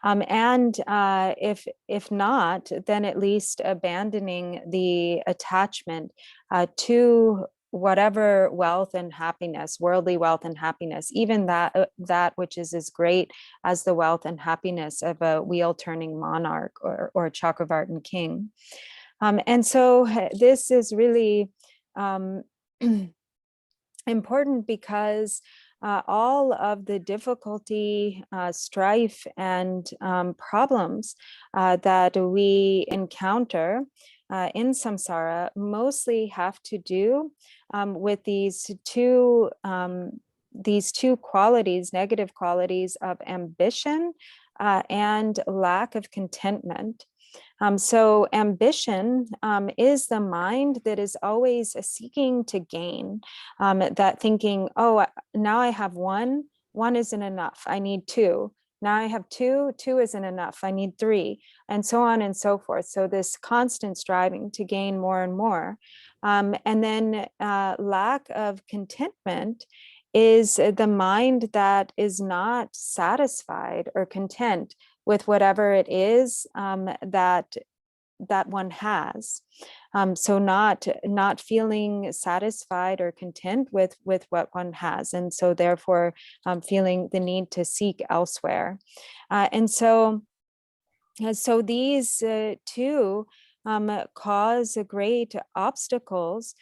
and if not, then at least abandoning the attachment to whatever wealth and happiness, worldly wealth and happiness, even that which is as great as the wealth and happiness of a wheel-turning monarch or Chakravartin king. And so this is really important because all of the difficulty, strife, and problems that we encounter in samsara mostly have to do with these two qualities, negative qualities of ambition and lack of contentment. So ambition is the mind that is always seeking to gain, that thinking, oh, now I have one isn't enough, I need two. Now I have two isn't enough. I need 3, and so on and so forth. So this constant striving to gain more and more. And then lack of contentment is the mind that is not satisfied or content with whatever it is that one has. So not feeling satisfied or content with what one has, and so therefore feeling the need to seek elsewhere. And so these two cause great obstacles,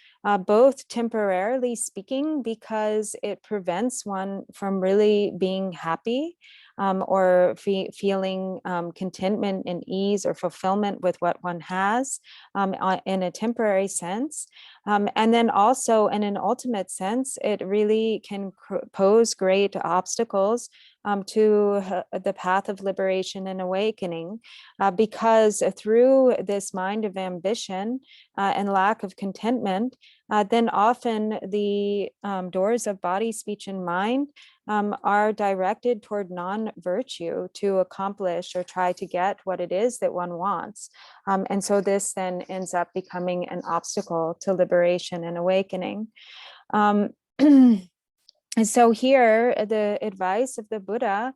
both temporarily speaking, because it prevents one from really being happy or feeling contentment and ease or fulfillment with what one has in a temporary sense. And then also in an ultimate sense, it really can pose great obstacles to the path of liberation and awakening, because through this mind of ambition and lack of contentment, then often the doors of body, speech, and mind are directed toward non-virtue to accomplish or try to get what it is that one wants. And so this then ends up becoming an obstacle to liberation and awakening. And so here, the advice of the Buddha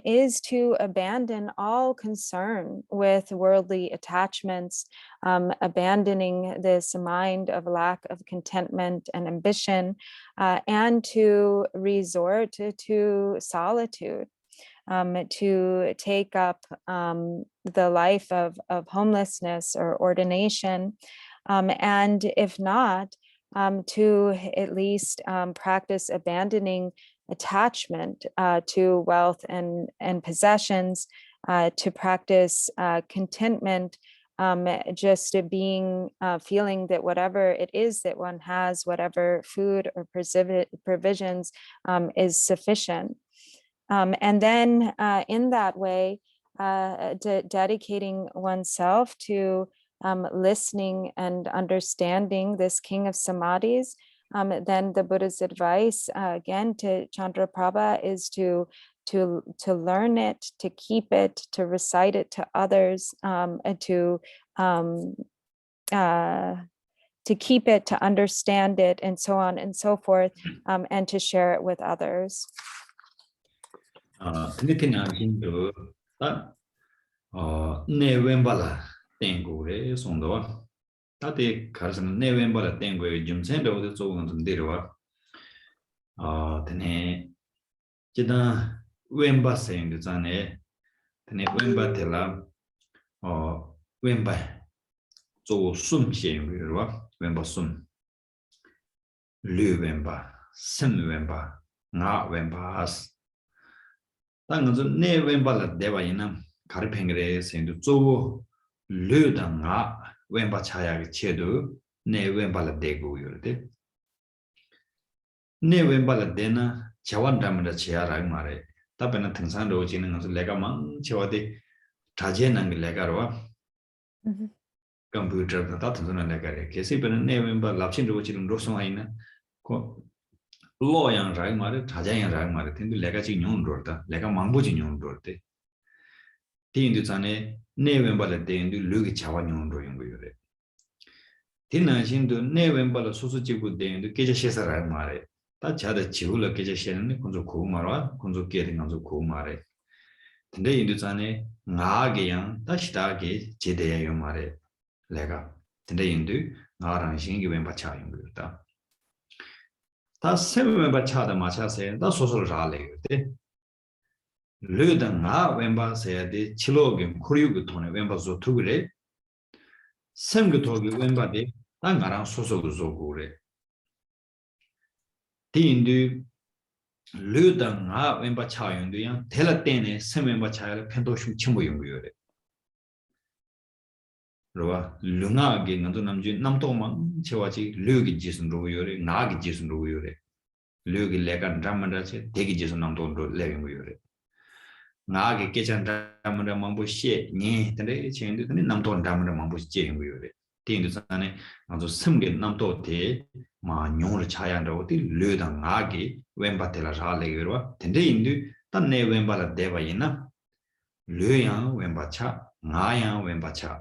is to abandon all concern with worldly attachments, abandoning this mind of lack of contentment and ambition, and to resort to solitude, to take up the life of homelessness or ordination, and if not, to at least practice abandoning attachment to wealth and possessions, to practice contentment, just being feeling that whatever it is that one has, whatever food or provisions is sufficient. And then in that way, dedicating oneself to listening and understanding this king of samadhis, then the Buddha's advice again to Chandraprabha is to learn it, to keep it, to recite it to others, and to keep it, to understand it, and so on and so forth, and to share it with others. 땡고에 송도와 다데 가르는 네웬발에 땡고에 좀센데 어디 쪽은 좀 내려와 드네 지다 웬바생도 전에 드네 웬바텔라 웬바 조 숨시행으로와 웬바 숨 류웬바 심웬바 나 웬바스 당은 네 웬발에 대바이나 가르팽그레 생도 조 류당아 웬바 차야게 체도 네 웬발에 대고 요르데 네 웬발에 대나 자원담을 제야라고 말해 답변은 등산로 지는 것을 내가 망 제와데 자제는 게 내가로와 컴퓨터 다 등산은 내가래 계시변은 네 웬발 랍신로 지는 로송하이나 고 로양라고 말해 자제양라고 말해 근데 내가 지금 용도다 내가 망보진 용도데 디인도 전에 네 웬발에 대인도 류기 자원용도 연구요래 디나신도 네 웬발에 소소지고 대인도 계제시사라고 말해 다 자다 지울러 계제시는 건조 고마라 건조 깨는 건조 고마래 근데 인도 전에 나게양 다시다게 제대야요 말해 내가 근데 인도 나랑 신기 웬바차 연구였다 다 세웬바차다 마차세 다 소소를 잘해요 르다나 웬바세야데 칠로게 쿠리우고 토네 웬바소 투그레 semge togi wenba de ngarang soso zo gore tindu luda nga wenba cha yondu yang tela tene sem wenba cha ya pendo shum chimbo yongu yore rowa lunga ge ngando namju namto mang chewaji lugi jisun ro yore nga gi jisun ro yore lugi lekan dramanda che degi jisun namto ro le yongu yore nga ge kechan dramanda mambo she ni tene chendu tene namto dramanda mambo che yongu yore tindu sane ngando semge namto te 마 뇽을 차야한다고 띠 르다 나게 웬바텔라 잘레기로 텐데 인도 Tan ne wembala deva yina, Luyang wembacha, Ngayang wembacha.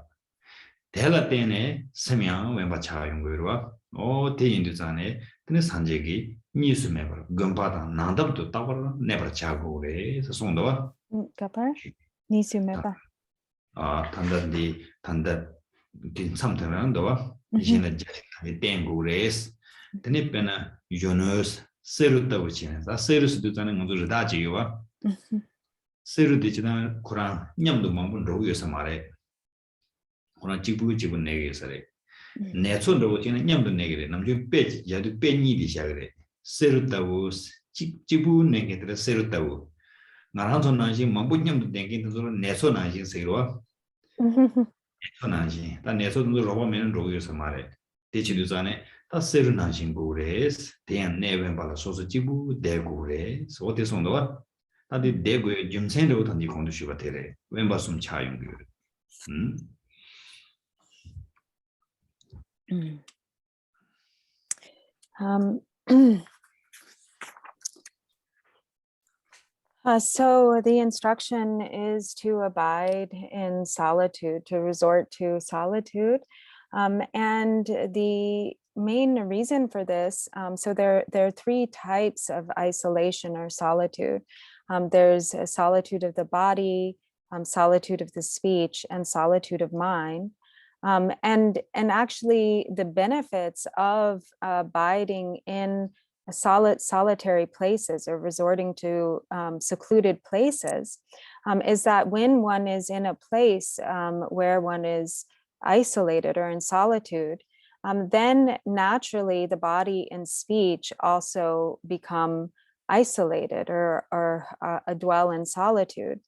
Dela tene, Semyang wembacha yungurwa, O te induzane, Tene sanjegi, Nisu mebar, Gumbada, Nandabdu tabar, never chagore, Sondoa. Kapar? Nisu meba. Tanda something around Jina Tengures, Tenipena, Jonas, Seruta, which is a serious Dutan and Dajiva, Serudicina, Kuran, Yamdu Mamun, Rogu Samare, Kuran Chibu Chibu Negisare, Netson Rotin, Yamdu Negre, Namju Pet, Yadu Penny di Shagre, Serutavus, Chibu Negator, Serutavu. Naranzo Naji, Mabunyam to Denkin to Neso Naji, Serua. Naji, the Neso to the Roman Rogu Samare. Teachiduzane, the Seru Najin Gures, then never Balasosa Chibu, Degure, so what is on the what? That the Degu Jim Sendo and the Kondushivatere, when Basum Chayung. So the instruction is to abide in solitude, to resort to solitude. And the main reason for this, so there are three types of isolation or solitude. There's a solitude of the body, solitude of the speech, and solitude of mind. And actually the benefits of abiding in solitary places or resorting to secluded places is that when one is in a place where one is isolated or in solitude, then naturally the body and speech also become isolated or dwell in solitude.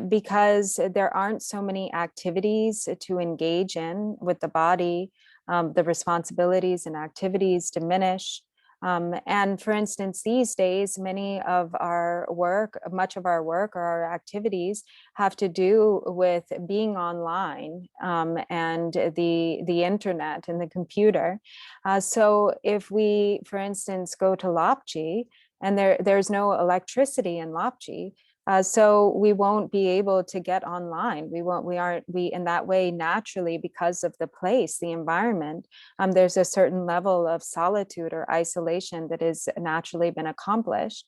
Because there aren't so many activities to engage in with the body, the responsibilities and activities diminish. And for instance, these days, much of our work or our activities have to do with being online and the internet and the computer. So if we, for instance, go to Lopji and there's no electricity in Lopji, so we won't be able to get online. We in that way naturally, because of the place, the environment, there's a certain level of solitude or isolation that has naturally been accomplished.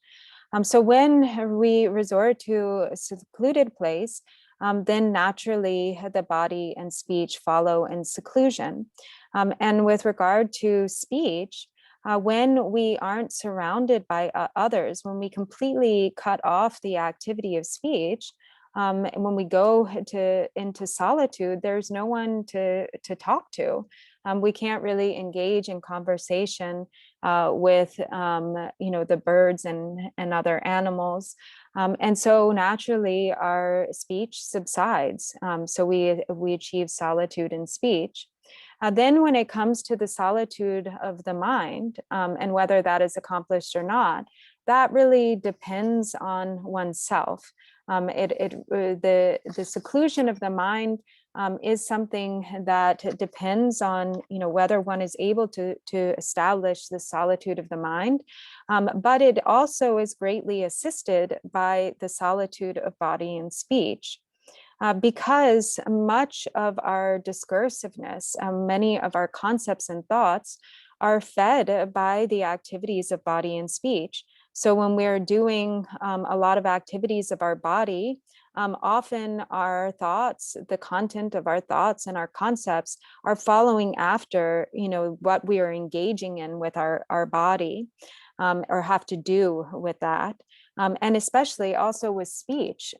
So when we resort to a secluded place, then naturally the body and speech follow in seclusion. And with regard to speech, when we aren't surrounded by others, when we completely cut off the activity of speech, and when we go into solitude, there's no one to talk to. We can't really engage in conversation with the birds and other animals. And so naturally our speech subsides. So we achieve solitude in speech. Then when it comes to the solitude of the mind, and whether that is accomplished or not, that really depends on oneself. The seclusion of the mind is something that depends on whether one is able to establish the solitude of the mind, but it also is greatly assisted by the solitude of body and speech. Because much of our discursiveness, many of our concepts and thoughts are fed by the activities of body and speech. So when we're doing a lot of activities of our body, often our thoughts, the content of our thoughts and our concepts are following after, what we are engaging in with our body, or have to do with that. And especially also with speech,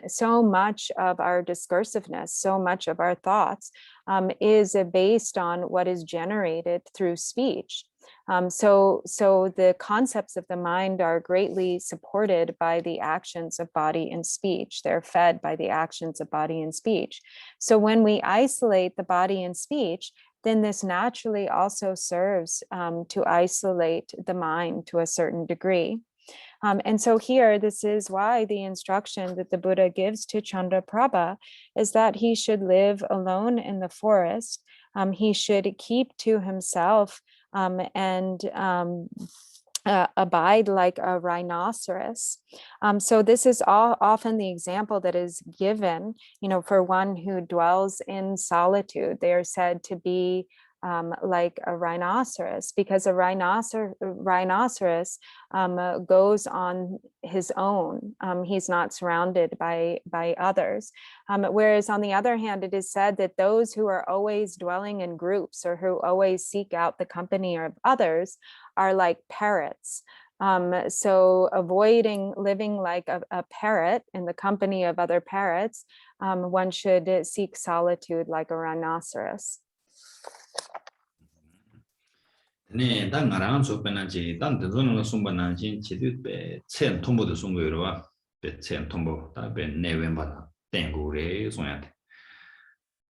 so much of our discursiveness, so much of our thoughts is based on what is generated through speech. So the concepts of the mind are greatly supported by the actions of body and speech. They're fed by the actions of body and speech. So when we isolate the body and speech, then this naturally also serves to isolate the mind to a certain degree. And so here, this is why the instruction that the Buddha gives to Chandraprabha is that he should live alone in the forest. He should keep to himself and abide like a rhinoceros. So this is often the example that is given, for one who dwells in solitude. They are said to be like a rhinoceros, because a rhinoceros goes on his own. He's not surrounded by others. Whereas on the other hand, it is said that those who are always dwelling in groups, or who always seek out the company of others, are like parrots. So avoiding living like a parrot in the company of other parrots, one should seek solitude like a rhinoceros. 네, 단 나랑 소변하지, 단 대전을 송반하지, 지도배 첸 통보도 송고요와 배첸 통보, 다배 내외바다 땡고래 송야데.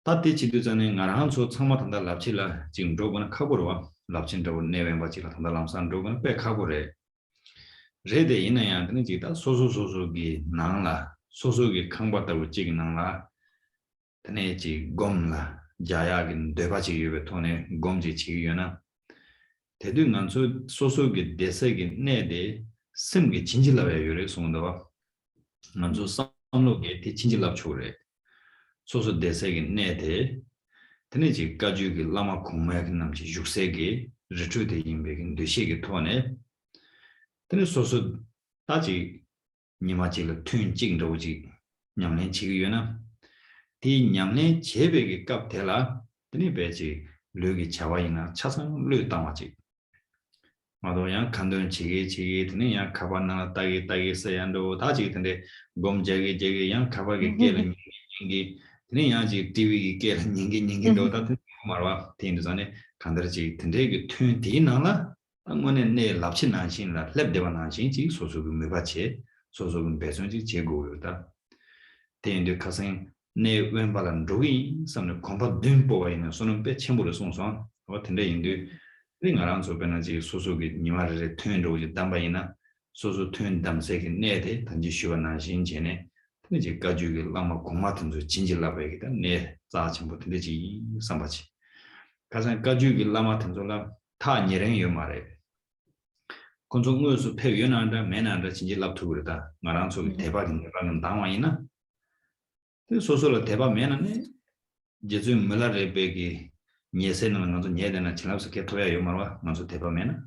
다티 지도 전에 나랑 소 참마탄다 랍치라 지금 조건 카고로와 랍친도 내외바지라 탄다 람산 조건 배 카고래. 레데 이나야 되는 지다 소소소소기 나라 소소기 강바다고 지기 나라 테네지 곰라 자야긴 되바지 유베 토네 곰지 지기요나 대등한소 소소기 대세기 내대 심기 진질라에 요래 송도와 만조 삼로게 대진질랍 초래 소소 대세기 내대 테네지 가주기 라마 공매기 남지 육세기 리트리트 임베긴 되시기 토네 근데 소소 다지 니마지를 튠 징도지 냠낸 지기요나 디 냠낸 제백이 값대라 드니 배지 르기 자와이나 차선 르 땅와지 마도 양 간도는 지기 드니 양 가반나 따기 서ян도 다지 근데 곰제기 제기 양 가바게 깨는 닝기 드니 양지 TV기 깨는 닝기도 다 말와 텐드산에 간다지 근데 그 튠디 당원에 내 랍친 난신라 랩대바 난신지 소소금 메바체 소소금 배송지 제고요다 대인들 가생 내 왼발은 로이 섬의 컴파 듬보가 있는 손은 빼 첨부를 송송 같은데 인도 링아랑 소변하지 소소기 니마르의 튠로지 담바이나 소소 튠 담세기 내대 단지 쉬워 난신 전에 이제 가지고 라마 공마튼 진질라베기다 내 자침부터 되지 삼바치 가장 가지고 라마 튼솔라 타 니랭요 말에 건종무에서 폐위원한다 매난다 진질랍투 그러다 말한 소리 대박인가는 당황이나 그 소소로 대박 매난네 제주 몰라레베기 녀세는 먼저 녀되나 지나서 개토야 요 말와 먼저 대박 매나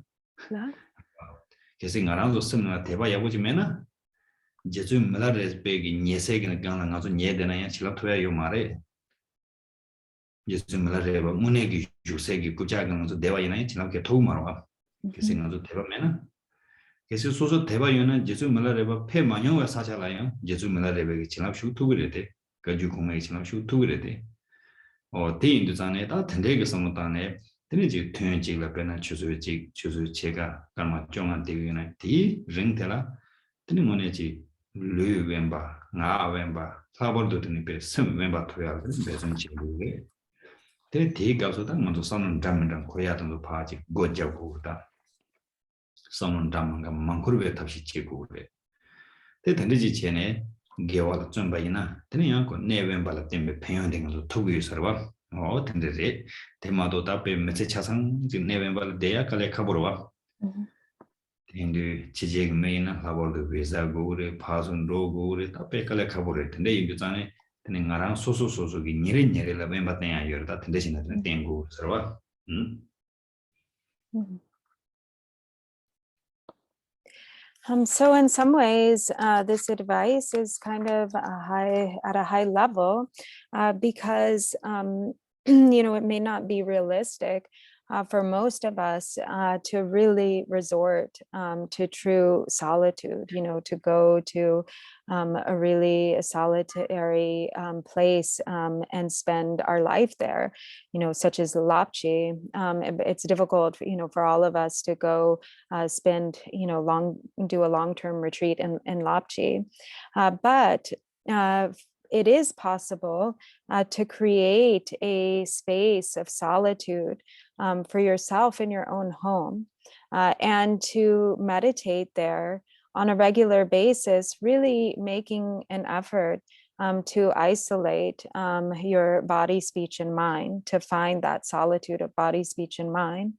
그래서 나랑도 쓰는 대박 야고지 매나 제주 몰라레베기 녀세기는 강나 가서 녀되나 지나토야 요 말에 제주 몰라레바 문에기 주세기 구자가 먼저 대화이나 지나게 도우 말와 그래서 나도 대박 매나 그래서 소소 대바유는 예수 몰라레바 폐 만영을 사자라요. 예수 몰라레베기 지납 슈투그레데. 가주 공에 지납 슈투그레데. 대인도 전에 다 된대게 섬다네. 되는지 퇴행지가 변한 추수지 제가 가마 정한 되기는 디 링텔라. 되는 뭐네지 르웬바 나웬바 사벌도 되는 배 섬웬바 토야 배선지 그래. 대가서다 먼저 섬은 담는 고야도 파지 고자고다. 소문 담은가 망고르베 탑시 찍고 그래. 대단지 전에 개월 좀 바이나 그냥 그 내웬발라 때문에 평연된 것도 토기서로 텐데지 대마도 답에 메시 차상 지금 내웬발 대야 칼레 카보로와 근데 지제 메이나 라보르 베자고 그래 파손 로고 그래 답에 칼레 카보르 텐데 이 비자네 근데 나랑 소소소소기 니레니레라 멤바때야 여다 텐데시나 땡고 서로 So in some ways, this advice is kind of at a high level, because it may not be realistic for most of us to really resort to true solitude, to go to a really solitary place and spend our life there, such as Lapchi. It's difficult, for all of us to go spend, do a long-term retreat in Lapchi. But it is possible to create a space of solitude for yourself in your own home, and to meditate there on a regular basis, really making an effort to isolate your body, speech, and mind, to find that solitude of body, speech, and mind.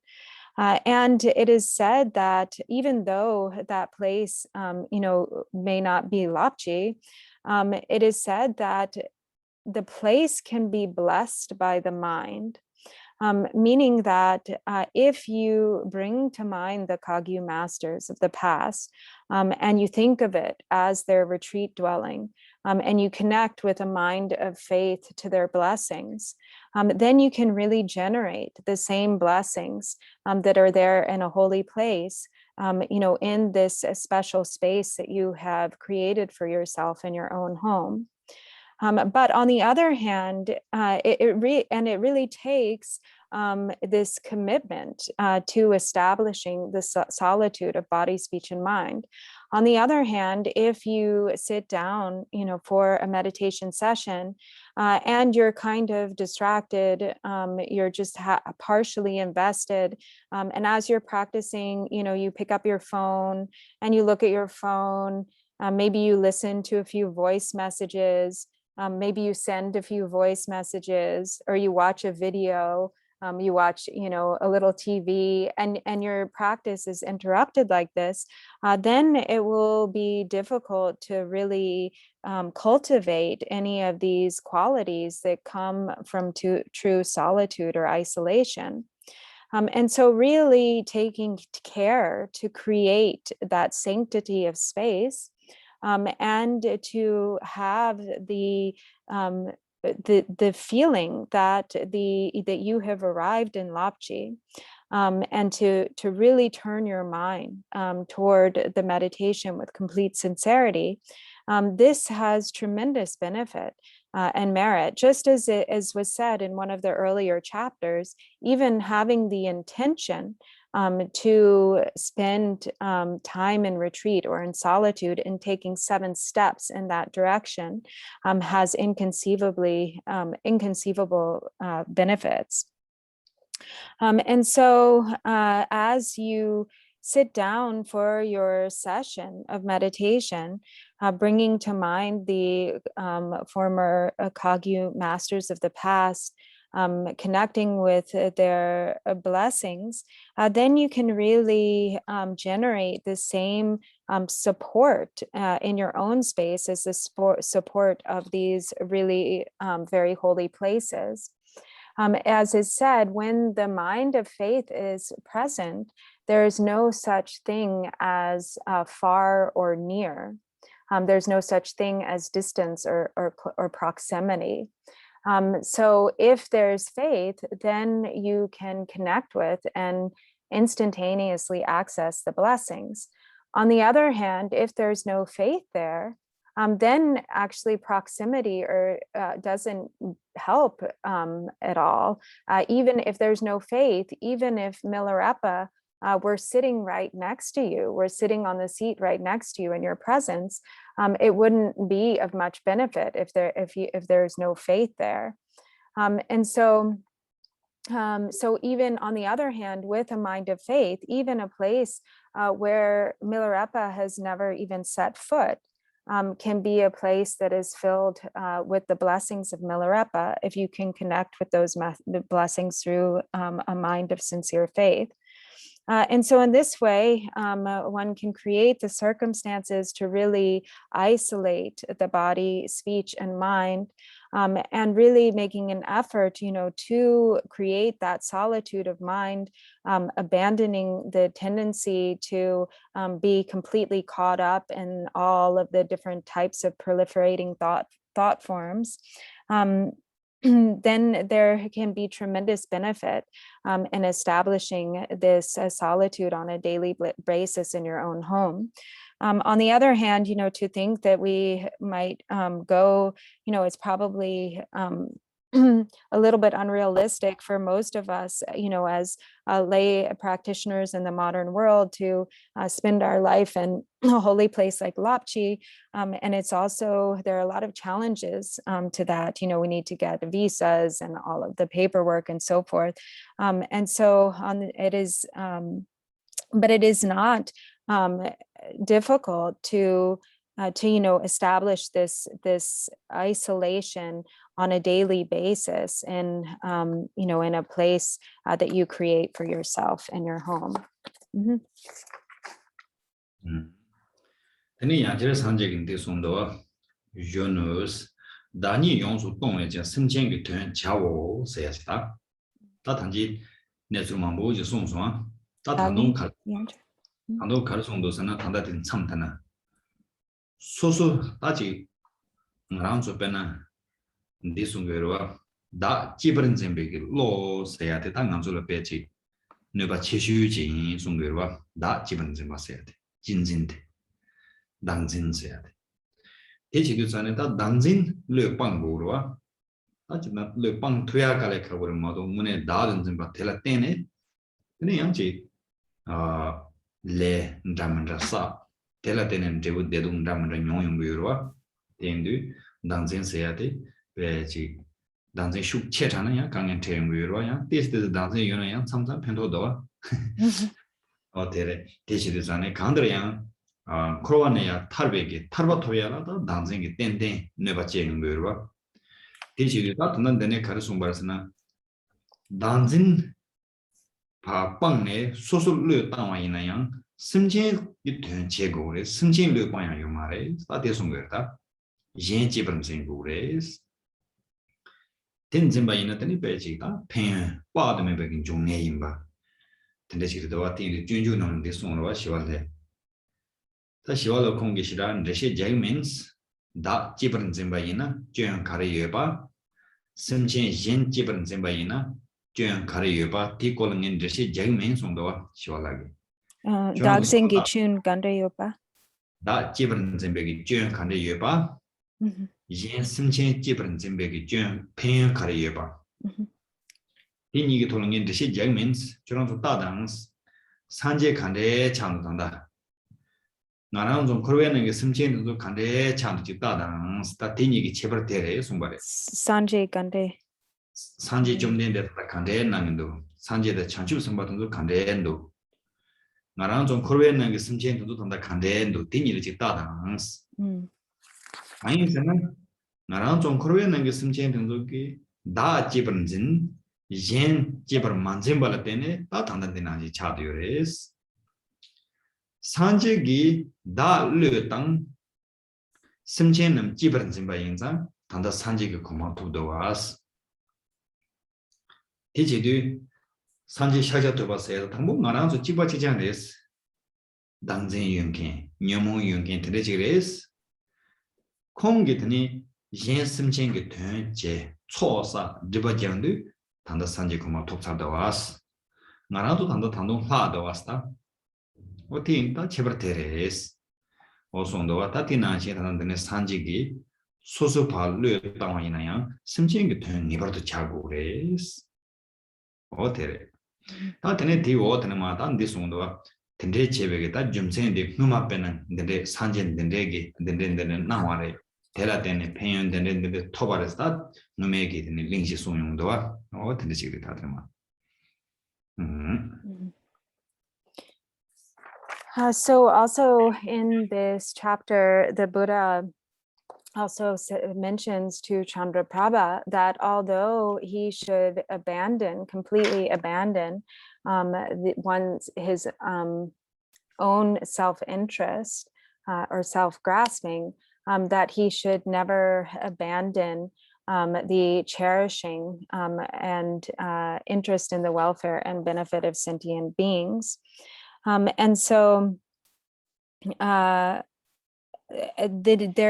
And it is said that even though that place, may not be Lapchi, it is said that the place can be blessed by the mind. Meaning that if you bring to mind the Kagyu masters of the past, and you think of it as their retreat dwelling, and you connect with a mind of faith to their blessings, then you can really generate the same blessings that are there in a holy place, in this special space that you have created for yourself in your own home. But on the other hand, it really takes this commitment to establishing the solitude of body, speech, and mind. On the other hand, if you sit down, for a meditation session and you're kind of distracted, you're just partially invested, and as you're practicing, you pick up your phone and you look at your phone. Maybe you listen to a few voice messages. Maybe you send a few voice messages, or you watch a video, you watch, a little TV, and your practice is interrupted like this, then it will be difficult to really cultivate any of these qualities that come from true solitude or isolation. And so really taking care to create that sanctity of space, and to have the feeling that you have arrived in Lapchi, and to really turn your mind toward the meditation with complete sincerity. This has tremendous benefit and merit, just as was said in one of the earlier chapters. Even having the intention to spend time in retreat or in solitude and taking 7 steps in that direction has inconceivable benefits. And so as you sit down for your session of meditation, bringing to mind the former Kagyu masters of the past, connecting with their blessings, then you can really generate the same support in your own space as the support of these really very holy places. As is said, when the mind of faith is present, there is no such thing as far or near. There's no such thing as distance or proximity. So if there's faith, then you can connect with and instantaneously access the blessings. On the other hand, if there's no faith there, then actually proximity doesn't help at all. Even if there's no faith, even if Milarepa were sitting right next to you, we're sitting on the seat right next to you in your presence, it wouldn't be of much benefit if there's no faith there. And so even on the other hand, with a mind of faith, even a place where Milarepa has never even set foot, can be a place that is filled with the blessings of Milarepa if you can connect with those blessings through a mind of sincere faith. And so in this way, one can create the circumstances to really isolate the body, speech, and mind, and really making an effort, to create that solitude of mind, abandoning the tendency to be completely caught up in all of the different types of proliferating thought forms. Then there can be tremendous benefit in establishing this solitude on a daily basis in your own home. On the other hand, to think that we might go, it's probably a little bit unrealistic for most of us, as lay practitioners in the modern world, to spend our life in a holy place like Lapchi. And it's also, there are a lot of challenges to that. We need to get visas and all of the paperwork and so forth. And so it is, but it is not difficult to to establish this isolation on a daily basis in in a place that you create for yourself in your home. Teni yanjere sanjegin de sondo Yunus Dani Yonsu Tongwe Jan Simchen Tuen Chao Sayasta. Tatanji Nesumambo Songsuan, Tatano Kando Karsondo Sana Tandatin Samtana. Soso Taji Ranzo Pena Disungero Da Jibran Zembeki Lo Sayate Tanganzula Pechi Neba Chishu Jin Sungero Da Jibran Zemba Sayate Jinzinte Danzin Sayate. Teaching that Danzin Le Pangurua. That's not Le Pang Tuya cover model Mune Dardens and Batelatene. Yanchi Le Dramandra Sa Telaten and Jewu Dedum Dramandra Yon Gurua. Tendu Danzin Seate Pechi Danzin Shuk Chetana Kang and Tem Gurua. This is Danzin Union sometimes Pentodoa. Or Tere teach this on a Kandrian. 크로아네야 탈베기 탈바토야라도 단생이 땡땡 네바체는 거로 디지가 듣는데네 가르송 말스나 단진 파빵네 소소르 땅와이나양 심진 이된 제고래 심진르 방향 요 말에 사대송 거다 옌지범생 고레스 딘진바이나더니 베지가 펜 빠드메 베긴 종내임바 근데지도 와티 준주는 데송으로 시월래 The Shivala Kongishiran Rishi Jai means Da Jibran Zimbayina, Juan Karayuba, Simchin Yin Jibran Zimbayina, Juan Karayuba, Tikoling in Rishi Jai means on the Shivalagi. Dog Singi Chun Gandayoba. Da Jibran Zimbegi, Juan Karayuba, Yin Simchin Jibran Zimbegi, Juan Pen Karayuba. He told in Rishi Jai means Juran Tadans, Sanje Kande Chandanda. 나랑 좀 그러는 게 심지어도 간대 참도 집다당 스타티니기 제벌대래 송발에 산제 간대 산지 좀 된데 간대 나는도 산지의 chanchu 선바도 간대도 나랑 좀 그러는 게 심지어도 돈다 간대도 띠니를 집다당 아니면은 나랑 좀 그러는 게 심지어도 다 집은진 옌 집을 만진발 때네 다 단단되나지 차도요레스 산지기 다 르땅 심체는 기본 진바인자 단다 산지기 고마도도 와스 디지도 산지 샤자도 봤어요 당분 말아서 집어지잖아요 당진 윤케 녀모 윤케 드레지레스 콩기더니 옌 심체기 된제 초사 리버장도 단다 산지 고마도도 와스 말아도 단다 단동 화도 왔다 어디인가 제버테레스 어송도와 따티나시 하는데 산지기 소소발로 땅와이나야 심지게 된 니버도 자고레스 어테레 따테네 디오테네 마단 디송도와 텐데 제베게다 좀센데 누마페는 근데 산젠데게 근데는 나와레 테라테네 페연데네 토바레스다 누메게 되는 링시 송용도와 어텐데 지게 다들마 So also in this chapter, the Buddha also mentions to Chandraprabha that although he should completely abandon his own self-interest or self-grasping, that he should never abandon the cherishing and interest in the welfare and benefit of sentient beings. And so there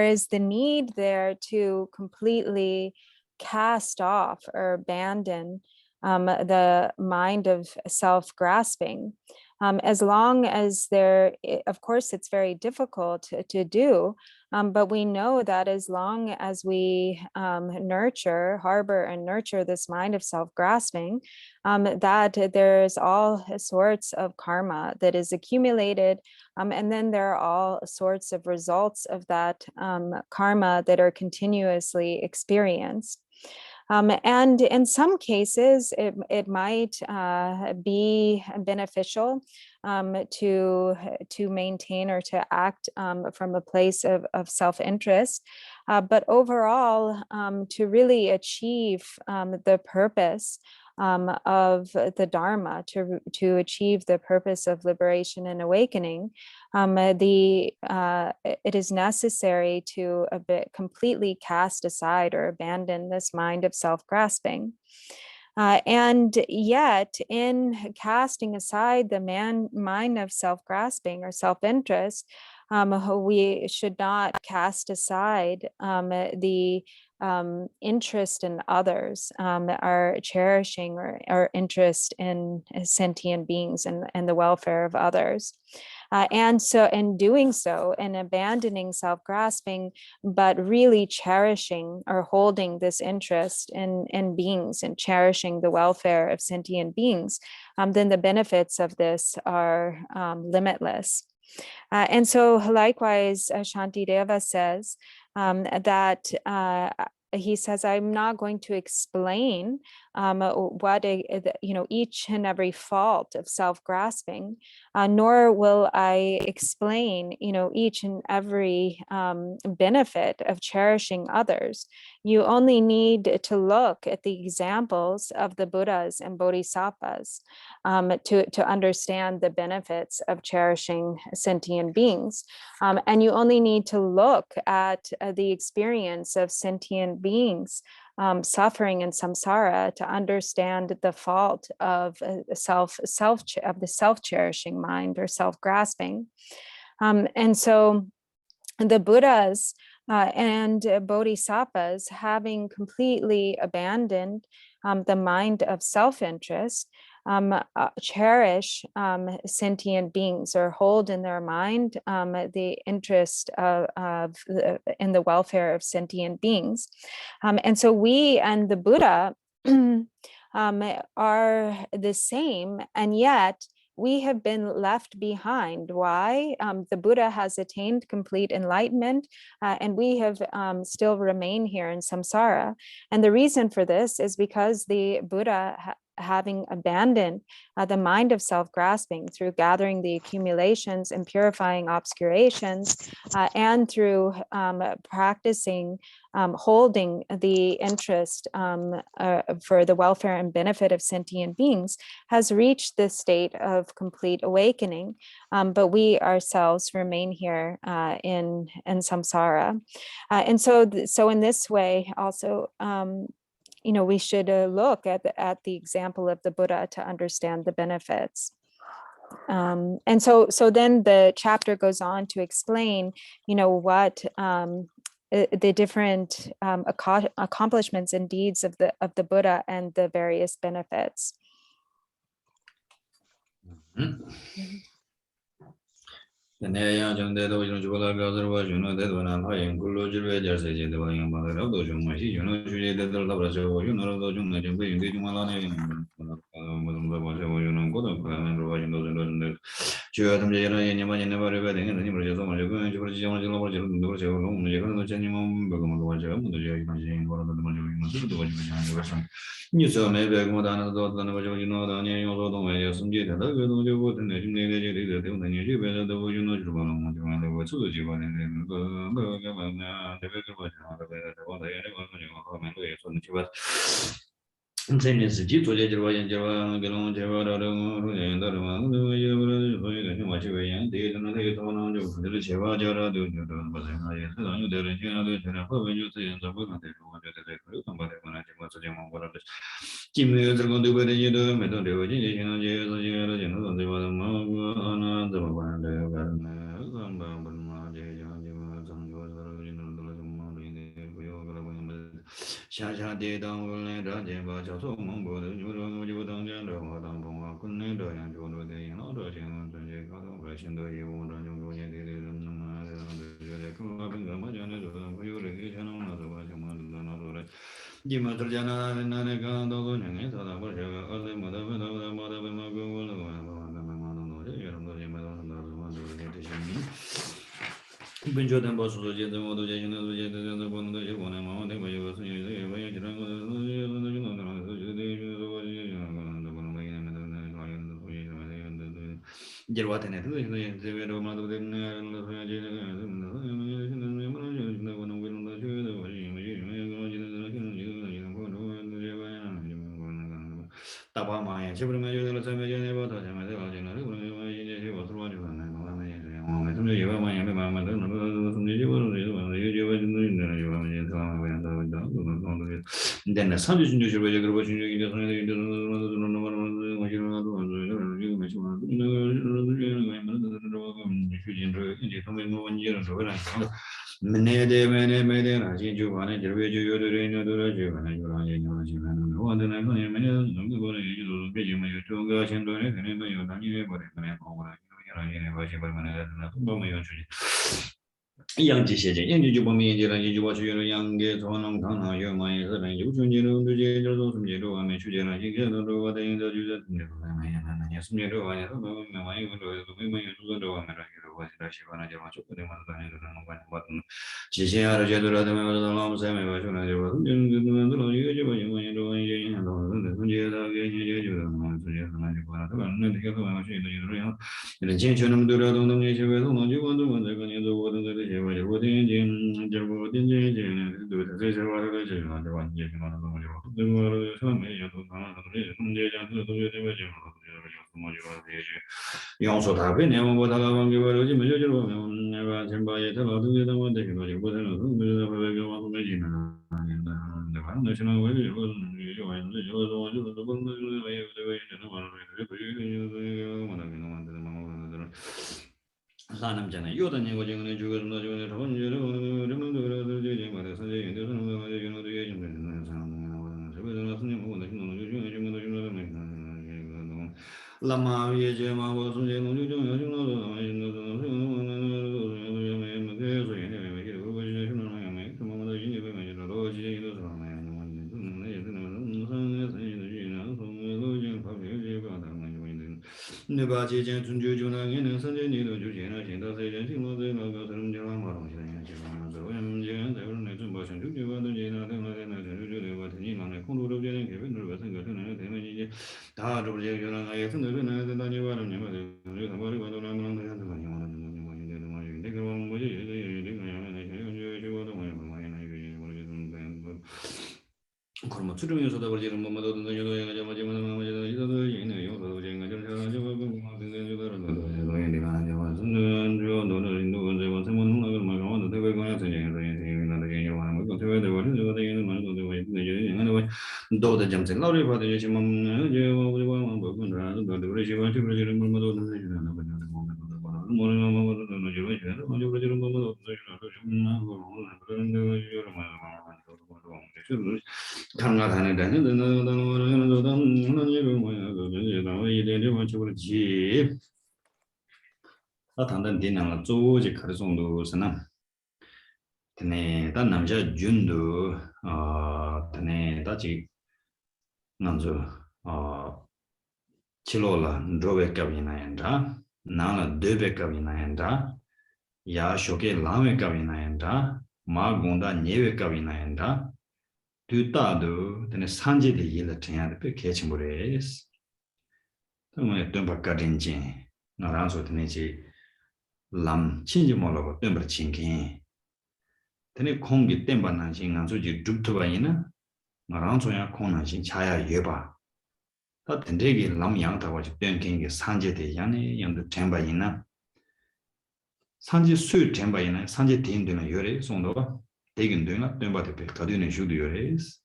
is the need there to completely cast off or abandon the mind of self-grasping. As long as of course, it's very difficult to do, but we know that as long as we harbor and nurture this mind of self-grasping, that there's all sorts of karma that is accumulated, and then there are all sorts of results of that karma that are continuously experienced. And in some cases, it might be beneficial to maintain or to act from a place of self-interest, but overall, to really achieve the purpose of the Dharma, to achieve the purpose of liberation and awakening, it is necessary to completely cast aside or abandon this mind of self-grasping. And yet, in casting aside the mind of self-grasping or self-interest, we should not cast aside the interest in others, our cherishing or interest in sentient beings and the welfare of others. And so in doing so, in abandoning self-grasping, but really cherishing or holding this interest in beings and cherishing the welfare of sentient beings, then the benefits of this are limitless. And so likewise, Shantideva says that he says, I'm not going to explain what each and every fault of self-grasping, nor will I explain each and every benefit of cherishing others. You only need to look at the examples of the Buddhas and Bodhisattvas to understand the benefits of cherishing sentient beings. And you only need to look at the experience of sentient beings suffering in samsara to understand the fault of the self-cherishing mind or self-grasping. And so the Buddhas and Bodhisattvas, having completely abandoned the mind of self-interest, cherish sentient beings or hold in their mind the interest in the welfare of sentient beings. And so we and the Buddha are the same, and yet we have been left behind. Why? The Buddha has attained complete enlightenment, and we have still remain here in samsara. And the reason for this is because the Buddha, having abandoned the mind of self-grasping through gathering the accumulations and purifying obscurations, and through practicing holding the interest for the welfare and benefit of sentient beings, has reached this state of complete awakening. But we ourselves remain here in samsara. And so in this way also, we should look at the example of the Buddha to understand the benefits. And so then the chapter goes on to explain, what the different accomplishments and deeds of the Buddha and the various benefits. Jerwatene, Tabamaya, Chibramaya, then the sun is Mene mene mene na jin ju ba ne je be ju yo de re no do ra ju ba ne ju ra je no ji ba no wa de na ko ne mene no go ne ju do be ji ma yu to ga chen do ne ne ma yu na ni ne ba re ne ko ba ya ra ne ba ji ba ma ne na ba ma yu chu ji yang ji xie jie yang ji ju ba mi ji ran ji ju ba chu yu yang ge zuo nong tang na yu ma yi ze ran yu chun ji lu du ji ju zo sum ji lu wa me chu ji na ji ge do do wa de yin de ju de ne ba ma ya na ne sum ji lu wa ne ba ma ma yu do do ma yu zu do wa me ra ji lu wa da shi ba na ji ma chu de ma da ne do na ba ba ji xie ya de do la de ma da la ma se me ba chu na ji ba de de de lo ji ji ba yin wa yin do yin yin do de de ji da ge ji ji ju de ma zu ji na ji ba da ba ne de ge ba ma shi de ji do ya人间全能度了东东一切为东东就光东光这个年度我都在这些我就我天天就我天天对的这些我都在这个这玩意什么的东西这个上面有都看了都是东西讲这东西这个讲什么就这些要说他被年我他老板给我留起没就我们那个前把也他老东西他我这个就不太老东西他会给我都没进来那反正那现在我就有玩意就我就是不能没有这个这个玩意这个我那个弄的嘛사람잖아. 요단 이거 지금 죽어서 저거 저번 주에 저번도 저기 말해 선제 연대 선도 연도 얘기 좀 되는 사람 저번에 선님 보고 내가 너무 요즘 라마 예제 마고 선제 너무 요즘 네바지 제 준주주나에는 선제니도 주제나 신다 세전 신노제 나가 사람 저랑 말하고 싶어요. 지금 저는 대부분의 좀 버션 주주와도 제나 되는 주주들 같은 이만의 공로로 되는 개변을 같은 것은 되면 이제 다 저게 저랑 아예 선들은 나다니 와는 냐면 우리가 말이 와도 나는 한테 많이 와는 뭐 이제는 뭐 이제 그런 뭐지 이제 그냥 저거도 뭐 이게 모르겠는데 그럼 출연해서도 버리는 뭐마도 돈도 여자 마지막에 뭐도 이도 있네 요도 제가 좀 저거 근데 저거는 내가 하는 거 저는 너는 인도 제가 세번 나가 막 하는데 내가 그냥 생각해 나는 그냥 하는 거 되게 되고 저거 되는 말도 되고 이제 내가 도도 좀 생각을 받아 주시면 제가 우리 뭐 그런다도 너를 지금 지금 지금 뭐도 되는 거 뭐는 뭐도 되는 거 지금 뭐도 되는 거 뭐도 되는 거 그런 거 여러 말 강가하는 데는 단단 되는 조지 가르송도 선은 네, 단 남자 준도 네, 다지 남자 칠로라 드로베캅이나엔다 나나 드베캅이나엔다 야 쇼게 라메캅이나엔다 마군다 네베캅이나엔다 두따도 네 산지데 일을 해야 돼 개침물에스 정말 덤바까든지 나랑서 되는지 람 친지 몰라고 덤바 친긴 되네 공기 땜반난 신간 소지 줍투바이나 나랑서야 공난신 차야 예바 다 된대기 람 양타고 땡긴게 산지데 양에 양도 템바이나 산지 수 템바이나 산지 딘드는 요래 송도가 대근되나 땜바데 가드는 슈도 요래스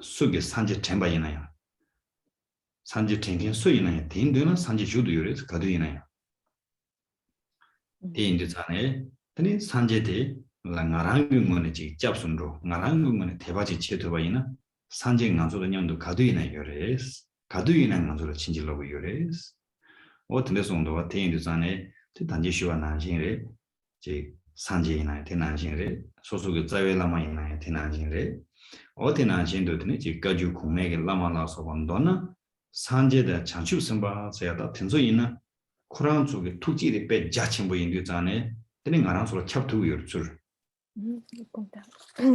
수게 산지 템바이나야 산지 땡긴 수이나야 딘드는 산지 슈도 요래스 가드이나야 딘드 전에 아니 산제대 나랑금문에 지 잡순로 나랑금문에 대바지 체도바이나 산제 간소도 냥도 가두이나 요레스 가두이나 간소로 친질로고 요레스 어떤데 송도가 대인도 전에 단지 쉬와 난신레 지 산제이나 대난신레 소속의 자외라마이나 대난신레 어디 난신도 되네 지 가주 공맥에 라마라서 원도나 산제대 장축 선바서야다 텐소이나 쿠란 쪽에 투지리 빼 자친부 인도 전에 되는 거랑 서로 찹두고 열줄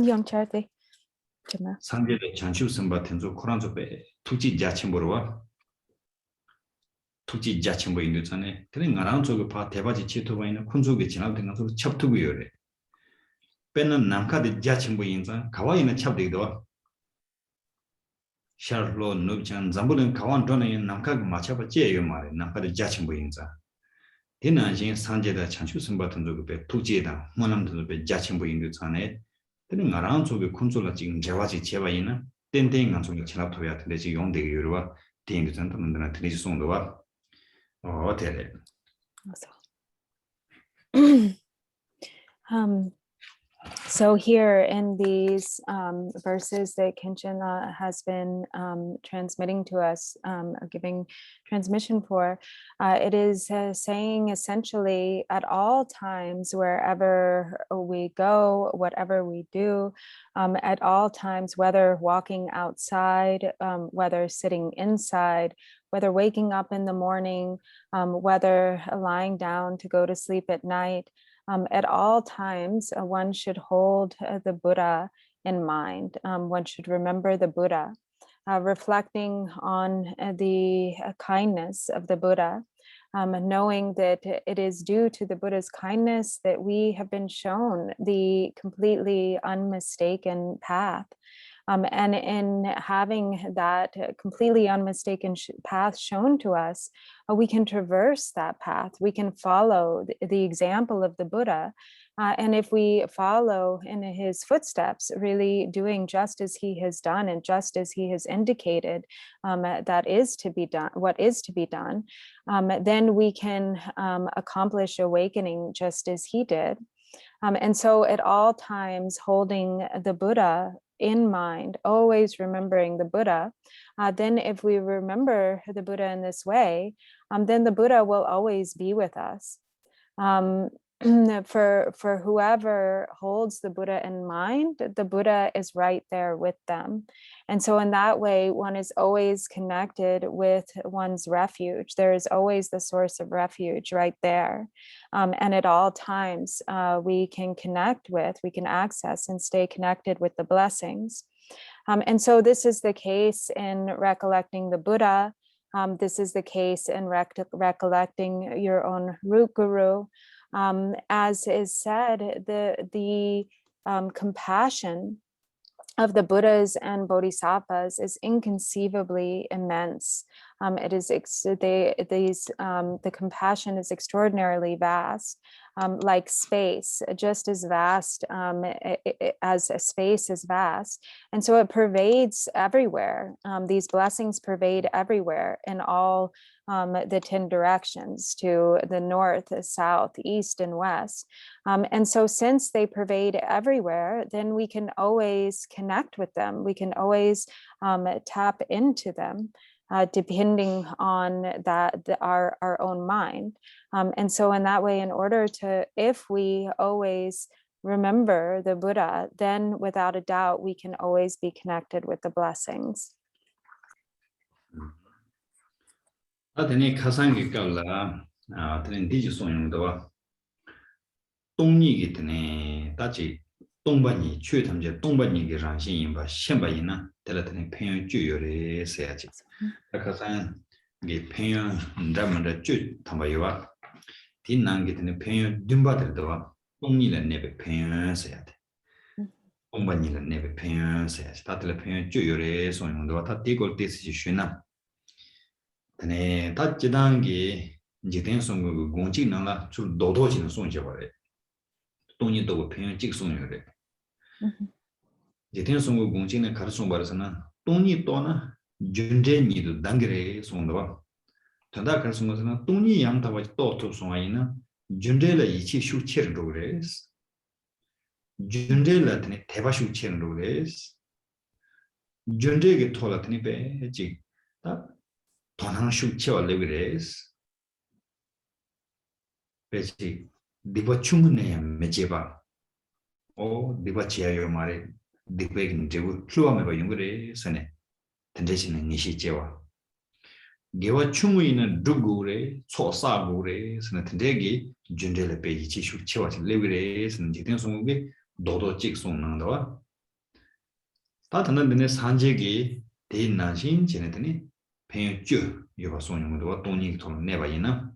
영차대 정말 상대의 장축 선바 텐소 쿠란 쪽에 투지 자친부로와 tuk지 자침보 있는 전에 근데 나랑 저거 봐 대바지 치토바 있는 콘족에 지나던 것으로 첩투고요래 빼는 남카데 자침보 인자 가와이는 첩되기도 샤르로 누브찬 잠불은 가완 돈에 남카가 맞춰봐 제요 말에 남카데 자침보 인자 디나진 산제다 chanchu simba tanzo be tuje da monam tanzo be jachin bo indu chane tene ngarang zo be kunzo la jing jewa ji cheba ina ten ten ngang zo ni chelap thoya tene ji yong de yoru wa ting zan tan na tene ji song do wa o tele So here in these verses that Kenshin has been transmitting to us, giving transmission for, it is saying essentially at all times, wherever we go, whatever we do, at all times, whether walking outside, whether sitting inside, whether waking up in the morning, whether lying down to go to sleep at night, at all times, one should hold the Buddha in mind. One should remember the Buddha, reflecting on the kindness of the Buddha, knowing that it is due to the Buddha's kindness that we have been shown the completely unmistaken path. And in having that completely unmistaken path shown to us, we can traverse that path. We can follow the example of the Buddha. And if we follow in his footsteps, really doing just as he has done and just as he has indicated that is to be done, what is to be done, then we can accomplish awakening just as he did. And so at all times, holding the Buddha in mind, always remembering the Buddha, then if we remember the Buddha in this way, then the Buddha will always be with us. For whoever holds the Buddha in mind, the Buddha is right there with them. And so in that way, one is always connected with one's refuge. There is always the source of refuge right there. And at all times, we can connect with, we can access and stay connected with the blessings. And so this is the case in recollecting the Buddha. This is the case in recollecting your own root guru. As is said, the compassion of the Buddhas and Bodhisattvas is inconceivably immense. It is the compassion is extraordinarily vast, like space, just as vast as a space is vast, and so it pervades everywhere. These blessings pervade everywhere in all the 10 directions, to the north, the south, east, and west. And so since they pervade everywhere, then we can always connect with them. We can always tap into them, depending on our own mind. And so in that way, in order to, if we always remember the Buddha, then without a doubt, we can always be connected with the blessings. 아드니 가상기 깔라 아드니 디지 소용도와 동리기 때문에 다지 동반이 최 탐제 동반이기 랑신인바 셴바이나 텔라드니 평양 주요래 세야지 가상 게 평양 ndamanda 주 탐바이와 딘난기 때문에 평양 듬바들도와 동리는 내베 평양 세야돼 동반이는 내베 평양 세야지 다들 평양 주요래 소용도와 다 디골 데스지 쉬나 네, 다 지단기 지된 송고 공직나라 좀 도도지는 송제 버려. 돈이 더 평양 직송이래. 지된 송고 공직는 가르쳐 버려서는 돈이 또나 준제니도 단계에 송도. 전다 가르쳐 것은 돈이 양타와 또 송아이나 준제라 이치 슈체로 그래스. 준제라더니 대바 슈체로 그래스. 준제게 토라더니 배지. 다 돈한 슈체와 레그레스 배치 디바 충분해야 매제바 오 디바 지야요 말에 디베긴 제고 플루아메바 용거래 선에 던데시는 니시제와 게와 충분히는 두고래 초사고래 선에 던데기 준데레 베지 지슈 체와 레그레스 지된 송게 도도 직송난다와 다 던데네 산제기 대인난신 지네더니 팽주 요바 소용도 돈이 돈 내봐이나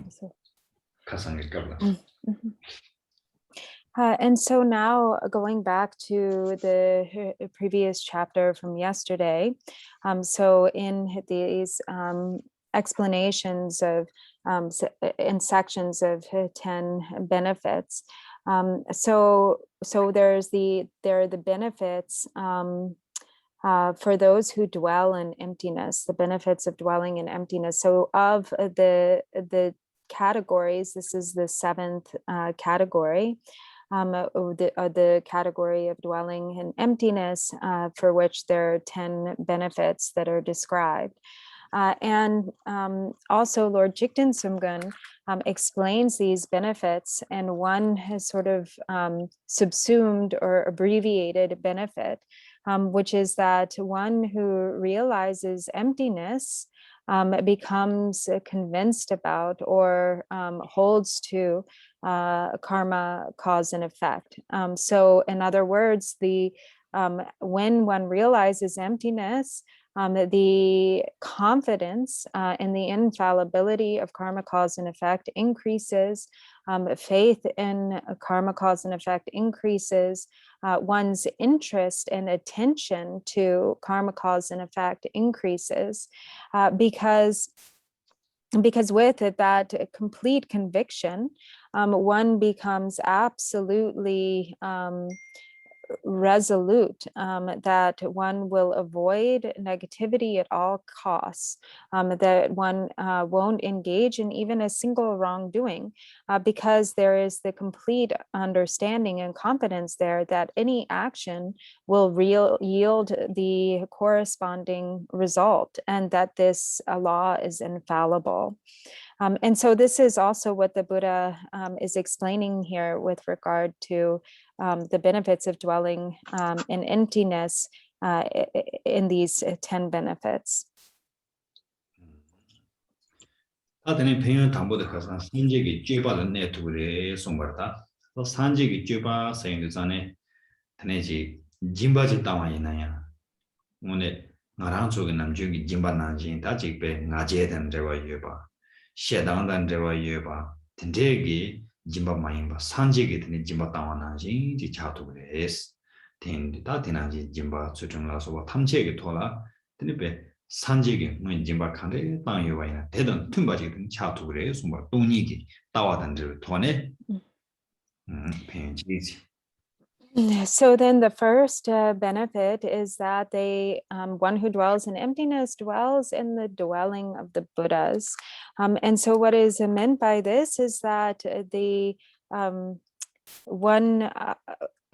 So, 가상일 거라. mhm. And so now going back to the previous chapter from yesterday, so in these explanations of in sections of 10 benefits, so there are the benefits for those who dwell in emptiness, the benefits of dwelling in emptiness. So of the categories, this is the seventh category. The category of dwelling in emptiness, for which there are 10 benefits that are described. And also Lord Jigten Sumgun explains these benefits, and one has sort of subsumed or abbreviated benefit, which is that one who realizes emptiness becomes convinced about or holds to karma, cause and effect. So in other words, when one realizes emptiness, the confidence in the infallibility of karma, cause and effect increases, faith in karma, cause and effect increases, one's interest and attention to karma, cause and effect increases, because with it, that complete conviction, one becomes absolutely resolute that one will avoid negativity at all costs, that one won't engage in even a single wrongdoing, because there is the complete understanding and confidence there that any action will yield the corresponding result, and that this law is infallible. And so this is also what the Buddha is explaining here with regard to the benefits of dwelling in emptiness in these 10 benefits. 다들 평양 담보도 가서 산지기 쥐바는 네트워크에 송거다. 또 산지기 쥐바 생도 전에 테네지 짐바지 따와이나야. 오늘 나랑 쪽에 남중이 짐바난지 다직배 나제된 데와 예바. 셰당단 데와 예바. 텐데기 짐바 마인바 산지기 드네 짐바 따와난지 지 차도그레스. 텐다 테나지 짐바 수정라서 탐체기 토라. 테네베 산지기 뭐 짐바 칸데 땅요와이나 대던 tum바지든 차도그레 숨바 동니기 따와단들 토네. 펜지지. So then the first benefit is that one who dwells in emptiness dwells in the dwelling of the Buddhas. And so what is meant by this is that one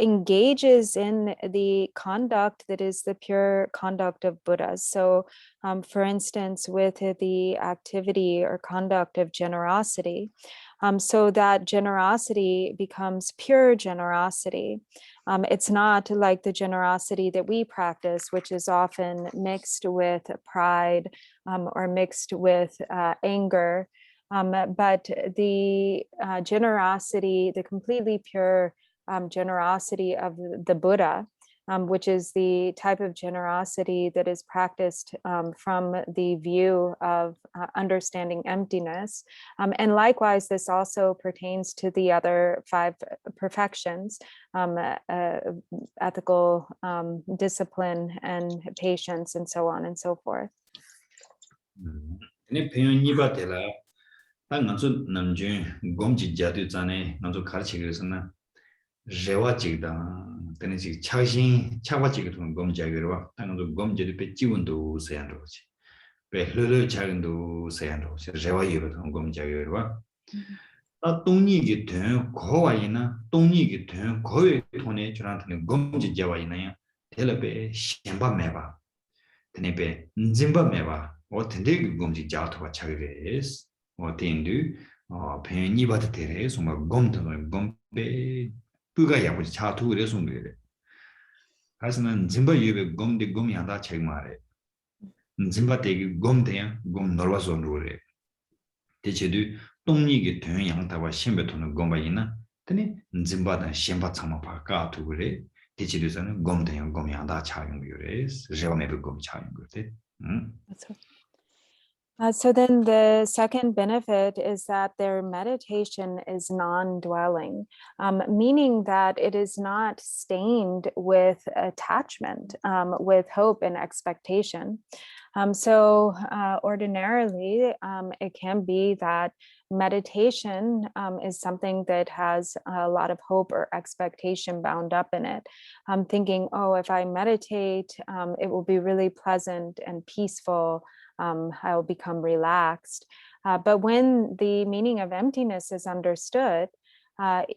engages in the conduct that is the pure conduct of Buddhas. So for instance, with the activity or conduct of generosity, so that generosity becomes pure generosity. It's not like the generosity that we practice, which is often mixed with pride or mixed with anger. But the generosity, the completely pure generosity of the Buddha, which is the type of generosity that is practiced from the view of understanding emptiness. And likewise, this also pertains to the other 5 perfections, ethical discipline and patience and so on and so forth. 테네지 차신 차바지게 돈 검자기로 당도 검제도 배 지원도 세안로지 배 흘러 작은도 세안로지 제와이로 돈 검자기로 아 동니기 된 고와이나 동니기 된 고의 돈에 저한테는 검지 제와이나야 텔레베 셴바 메바 테네베 짐바 메바 어텐데 검지 자토가 차게레스 어텐드 배니 바드 테레 소마 검도는 검베 그가 야부지 차투를 송거래. 하지만 짐바 유베 검데 검이 한다 책마래. 짐바 대기 검대야 검 놀아서 놀래. 대체도 동리게 된 양타와 심베토는 검바이나 근데 짐바다 심바 참아 바까 두그래. 대체도서는 검대야 검이 한다 차용거래. 제가 매번 검 차용거래. That's so then the second benefit is that their meditation is non-dwelling, meaning that it is not stained with attachment, with hope and expectation. So ordinarily, it can be that meditation is something that has a lot of hope or expectation bound up in it. Thinking, oh, if I meditate, it will be really pleasant and peaceful. I'll become relaxed. But when the meaning of emptiness is understood,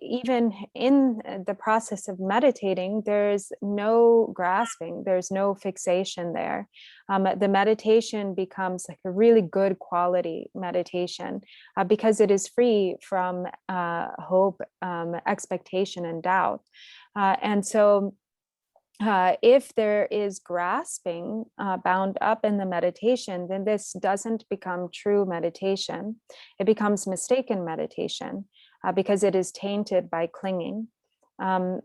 even in the process of meditating, there's no grasping, there's no fixation there. The meditation becomes like a really good quality meditation because it is free from hope, expectation, and doubt. And so if there is grasping bound up in the meditation, then this doesn't become true meditation. It becomes mistaken meditation because it is tainted by clinging. And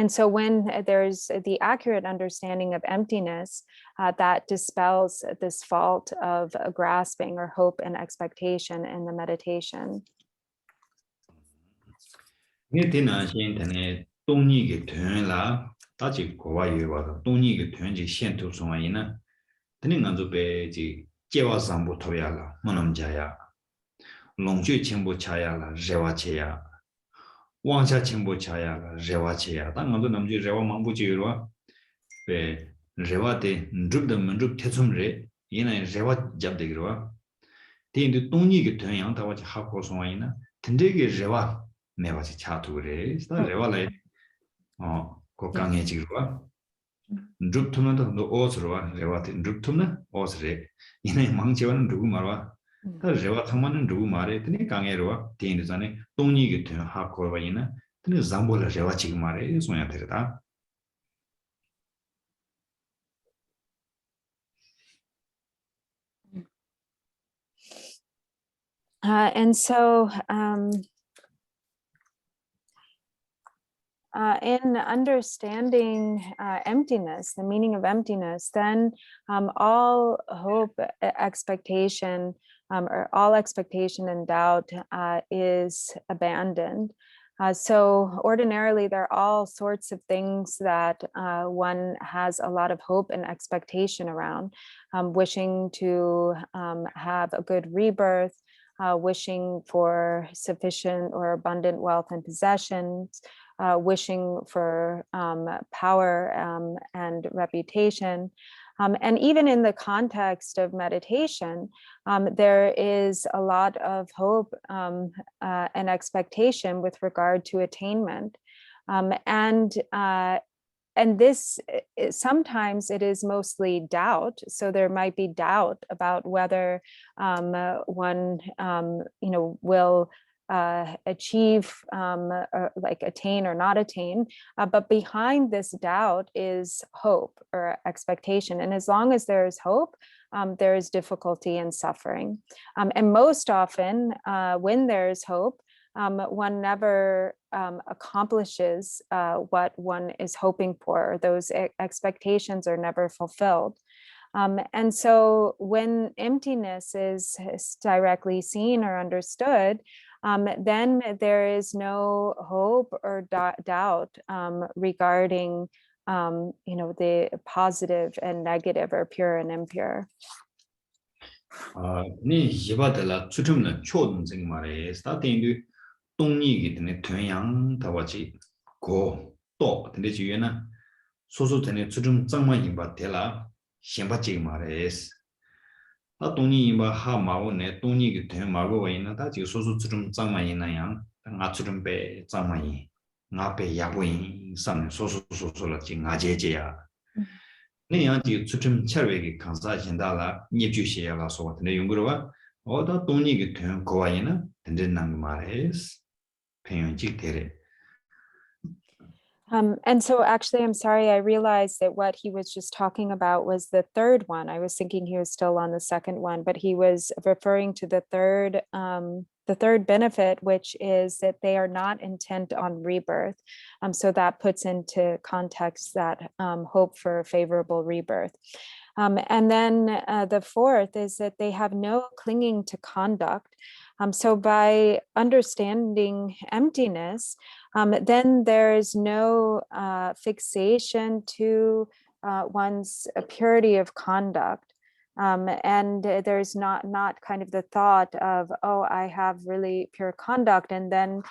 so when there's the accurate understanding of emptiness, that dispels this fault of grasping or hope and expectation in the meditation. 다지 고와요 와도 동니게 된지 현토 송아이나 드닝한도 베지 제와상부 토야라 모놈자야 롱쥐 칭부 차야라 레와체야 왕샤 칭부 차야라 레와체야 당한도 남지 레와 망부지로 베 레와데 줍도 문줍 태숨레 이나 레와 잡데기로 데인도 동니게 된 양다와지 하고 송아이나 든데게 레와 매와지 차투레 스타 레와라이 강해지기로와 줍투면도 오스로와 레와티 줍투나 오스레 이네 망치와는 누구 말와 다 레와 상만은 누구 말에 드니 강해로와 대인도산에 동니게 된 하코와 이나 드니 잠볼라 레와 지금 말에 소냐 되다. And so in understanding emptiness, the meaning of emptiness, then all hope, expectation, or all expectation and doubt is abandoned. So ordinarily, there are all sorts of things that one has a lot of hope and expectation around, wishing to have a good rebirth, wishing for sufficient or abundant wealth and possessions, wishing for power and reputation. And even in the context of meditation, there is a lot of hope and expectation with regard to attainment. And this, sometimes it is mostly doubt. So there might be doubt about whether one, will achieve, or like attain or not attain. But behind this doubt is hope or expectation. And as long as there is hope, there is difficulty and suffering. And most often, when there is hope, one never accomplishes what one is hoping for. Those expectations are never fulfilled. And so when emptiness is directly seen or understood, then there is no hope or doubt regarding, the positive and negative or pure and impure. 네 이바들라 추tum나 초등생 말에 스타팅도 동니기 때문에 퇴양 다와지 고또 근데 지에나 소소전에 추tum 장만 임바 될라 심바지 말에스 아 동니 임바 하마오네 동니기 되 마고 와이나 다지 소소 추tum 장만 있나양 나 추tum 배 장만이 나배 야보인 상 소소소소라 지 나제제야 네 양지 추tum 철외기 강사신다라 닙주시야라 소한테 용거와 어다 동니기 되 고와이나 된den난 말에스 평연직 되래. And so actually, I'm sorry, I realized that what he was just talking about was the third one. I was thinking he was still on the second one, but he was referring to the third benefit, which is that they are not intent on rebirth. So that puts into context that hope for favorable rebirth. And then the fourth is that they have no clinging to conduct. So by understanding emptiness, then there is no fixation to one's purity of conduct. And there's not kind of the thought of, oh, I have really pure conduct, and then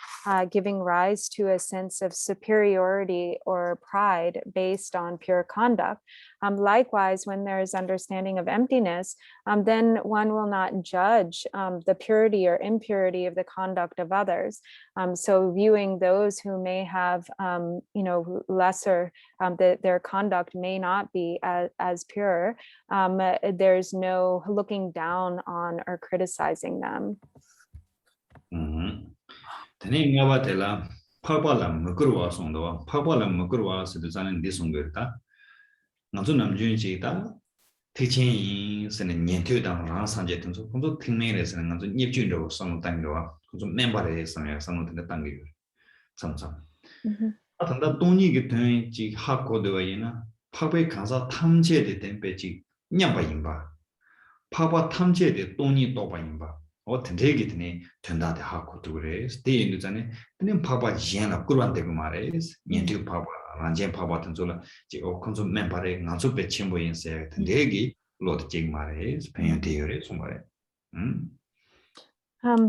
giving rise to a sense of superiority or pride based on pure conduct. Likewise, when there is understanding of emptiness, then one will not judge the purity or impurity of the conduct of others. So viewing those who may have, lesser, their conduct may not be as pure, there's no looking down on or criticizing them. Tene nga ba tela phakpa la mkurwa songdo phakpa la mkurwa se de zanen de songgerta ngzu namjun chi ta techen yin se ne nyen tyo dang ran sanje tin so ngzu tingme le se ngzu nyepjun ro song tang ro ngzu member le sang ya sang de tang ge sam a tanda dongni ge ten ji ha ko de yi na phakpe kansa tamje de den pe ji nyam ba yin ba phakpa tamje de dongni do ba yin ba tende기 드니 된다데 하고 그래. 스테인도 전에 그냥 파바 지나 그런데 그 말이스. 년도 파바 란젠 파바 같은 소라 지 컨좀 멤버에 나서 배치 뭐 인세 tende기 로드 직 말이스. 배운 대열에 정말.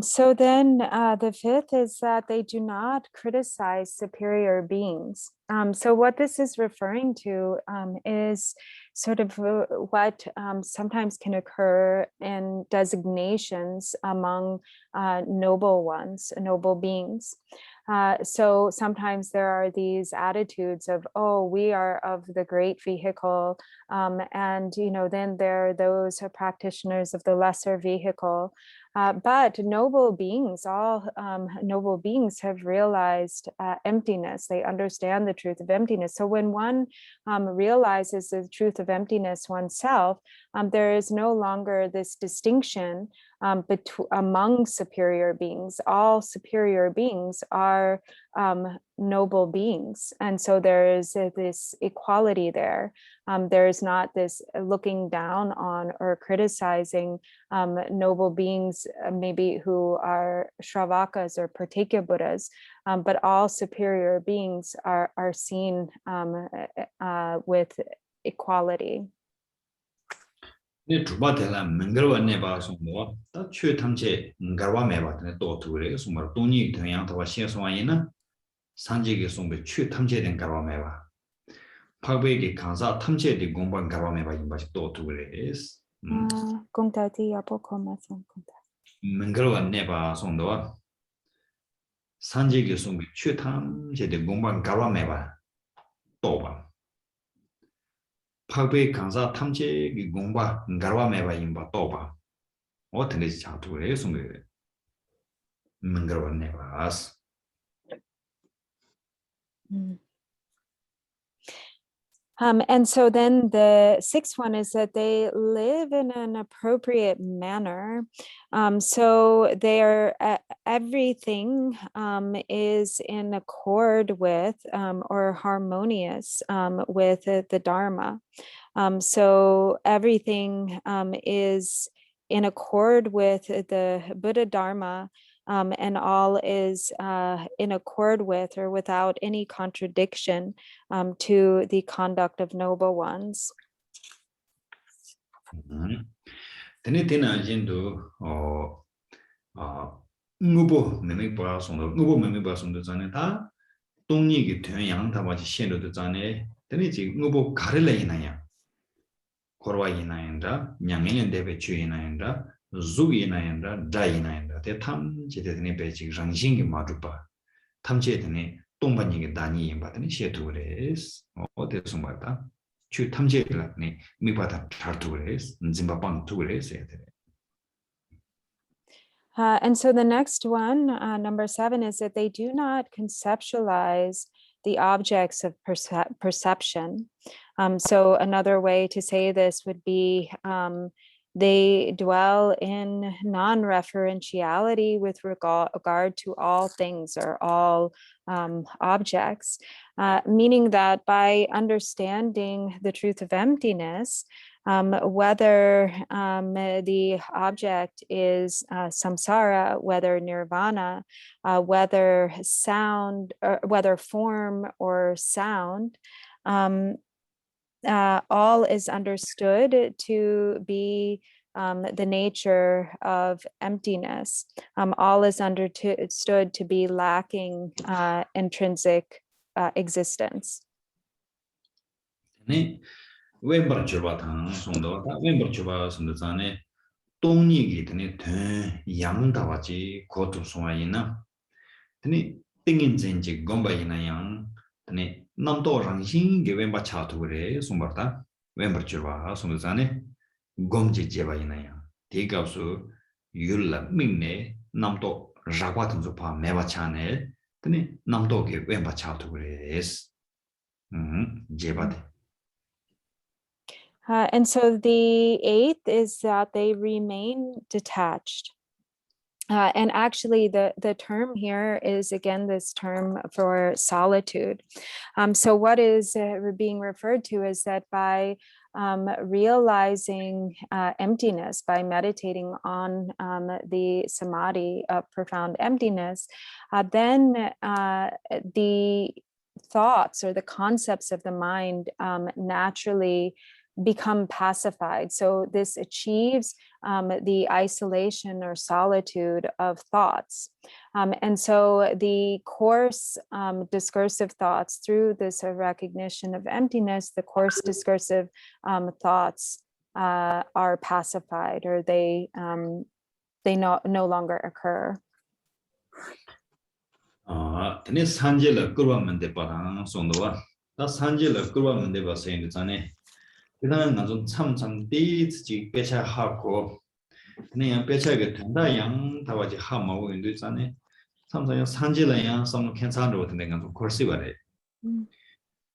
So then the fifth is that they do not criticize superior beings. So what this is referring to is sort of what sometimes can occur in designations among noble ones, noble beings. So sometimes there are these attitudes of, oh, we are of the great vehicle, and then there are those practitioners of the lesser vehicle. But noble beings, all noble beings have realized emptiness. They understand the truth of emptiness. So when one realizes the truth of emptiness oneself, there is no longer this distinction among superior beings. All superior beings are noble beings. And so there is this equality there. There is not this looking down on or criticizing noble beings, maybe who are Shravakas or Pratyekya Buddhas, but all superior beings are seen with equality. 네 주바텔라 맹거와 네바 송도 다 최탐제 응가와 메바네 또 두레 숨을 돈이 동양 더 시에서와이나 산지게 송베 최탐제된 가와 메바 파베게 간사 탐제디 공방 가와 메바 임바지 또 두레스 공타티 야포코마송 공타 맹거와 네바 송도 산지게 송베 최탐제된 공방 가와 메바 또바 파베 간사 탐제기 공바 가와 메바 임바 또바 어떻게 자투에 숨게 મંગળવા નેવાસ. And so then the sixth one is that they live in an appropriate manner. So they are everything is in accord with or harmonious with the Dharma. So everything is in accord with the Buddha Dharma. And all is in accord with or without any contradiction to the conduct of noble ones. ngubo meme ba song zane ta dongni gi tyang ta ba ji xian de zane tene ji ngubo gare le yin ya korwa yin ya nyang yin de be chu yin ya zu yin ya da yin ya de tam je de ne be ji rang xin gi ma zu ba tam je de ne dong ban yi ge da ni yin ba de ne xie tu le o de song ba ta chu tam je la ne mi ba ta char tu le nzim ba bang tu le se de. And so the next one, number 7, is that they do not conceptualize the objects of perception. So another way to say this would be They dwell in non-referentiality with regard to all things or all objects, meaning that by understanding the truth of emptiness, whether the object is samsara, whether nirvana, whether sound, or whether form or sound, all is understood to be the nature of emptiness. All is understood to be lacking intrinsic existence. 왼발 주바탕 송도 다 왼발 주바 선도자네 동니기 드네 대 양다와지 고도 송아이나 드네 띵인젠지 곰바이나 양 드네 남도 랑싱게 왼바 차도 그래 송바다 왼발 주바 송도자네 곰지 제바이나 양 대가수 율라 민네 남도 라과든 조파 매바차네 드네 남도게 왼바 차도 그래 제바데. And so the eighth is that they remain detached. And actually the term here is again this term for solitude. So what is being referred to is that by realizing emptiness, by meditating on the samadhi of profound emptiness, then the thoughts or the concepts of the mind naturally become pacified. So this achieves the isolation or solitude of thoughts. And so the coarse discursive thoughts, through this recognition of emptiness, the coarse discursive thoughts are pacified, or they no longer occur. tene 산제를 끌어면 돼 봐라 손도와 다 산제를 끌어면 돼 봐서 이제 전에 그다음 나좀 참참 뒤지 배차하고 그냥 배차게 된다 양 다와지 하마고 인도 전에 삼성의 산제를 양 섬 괜찮은 것 같은 좀 코스 말해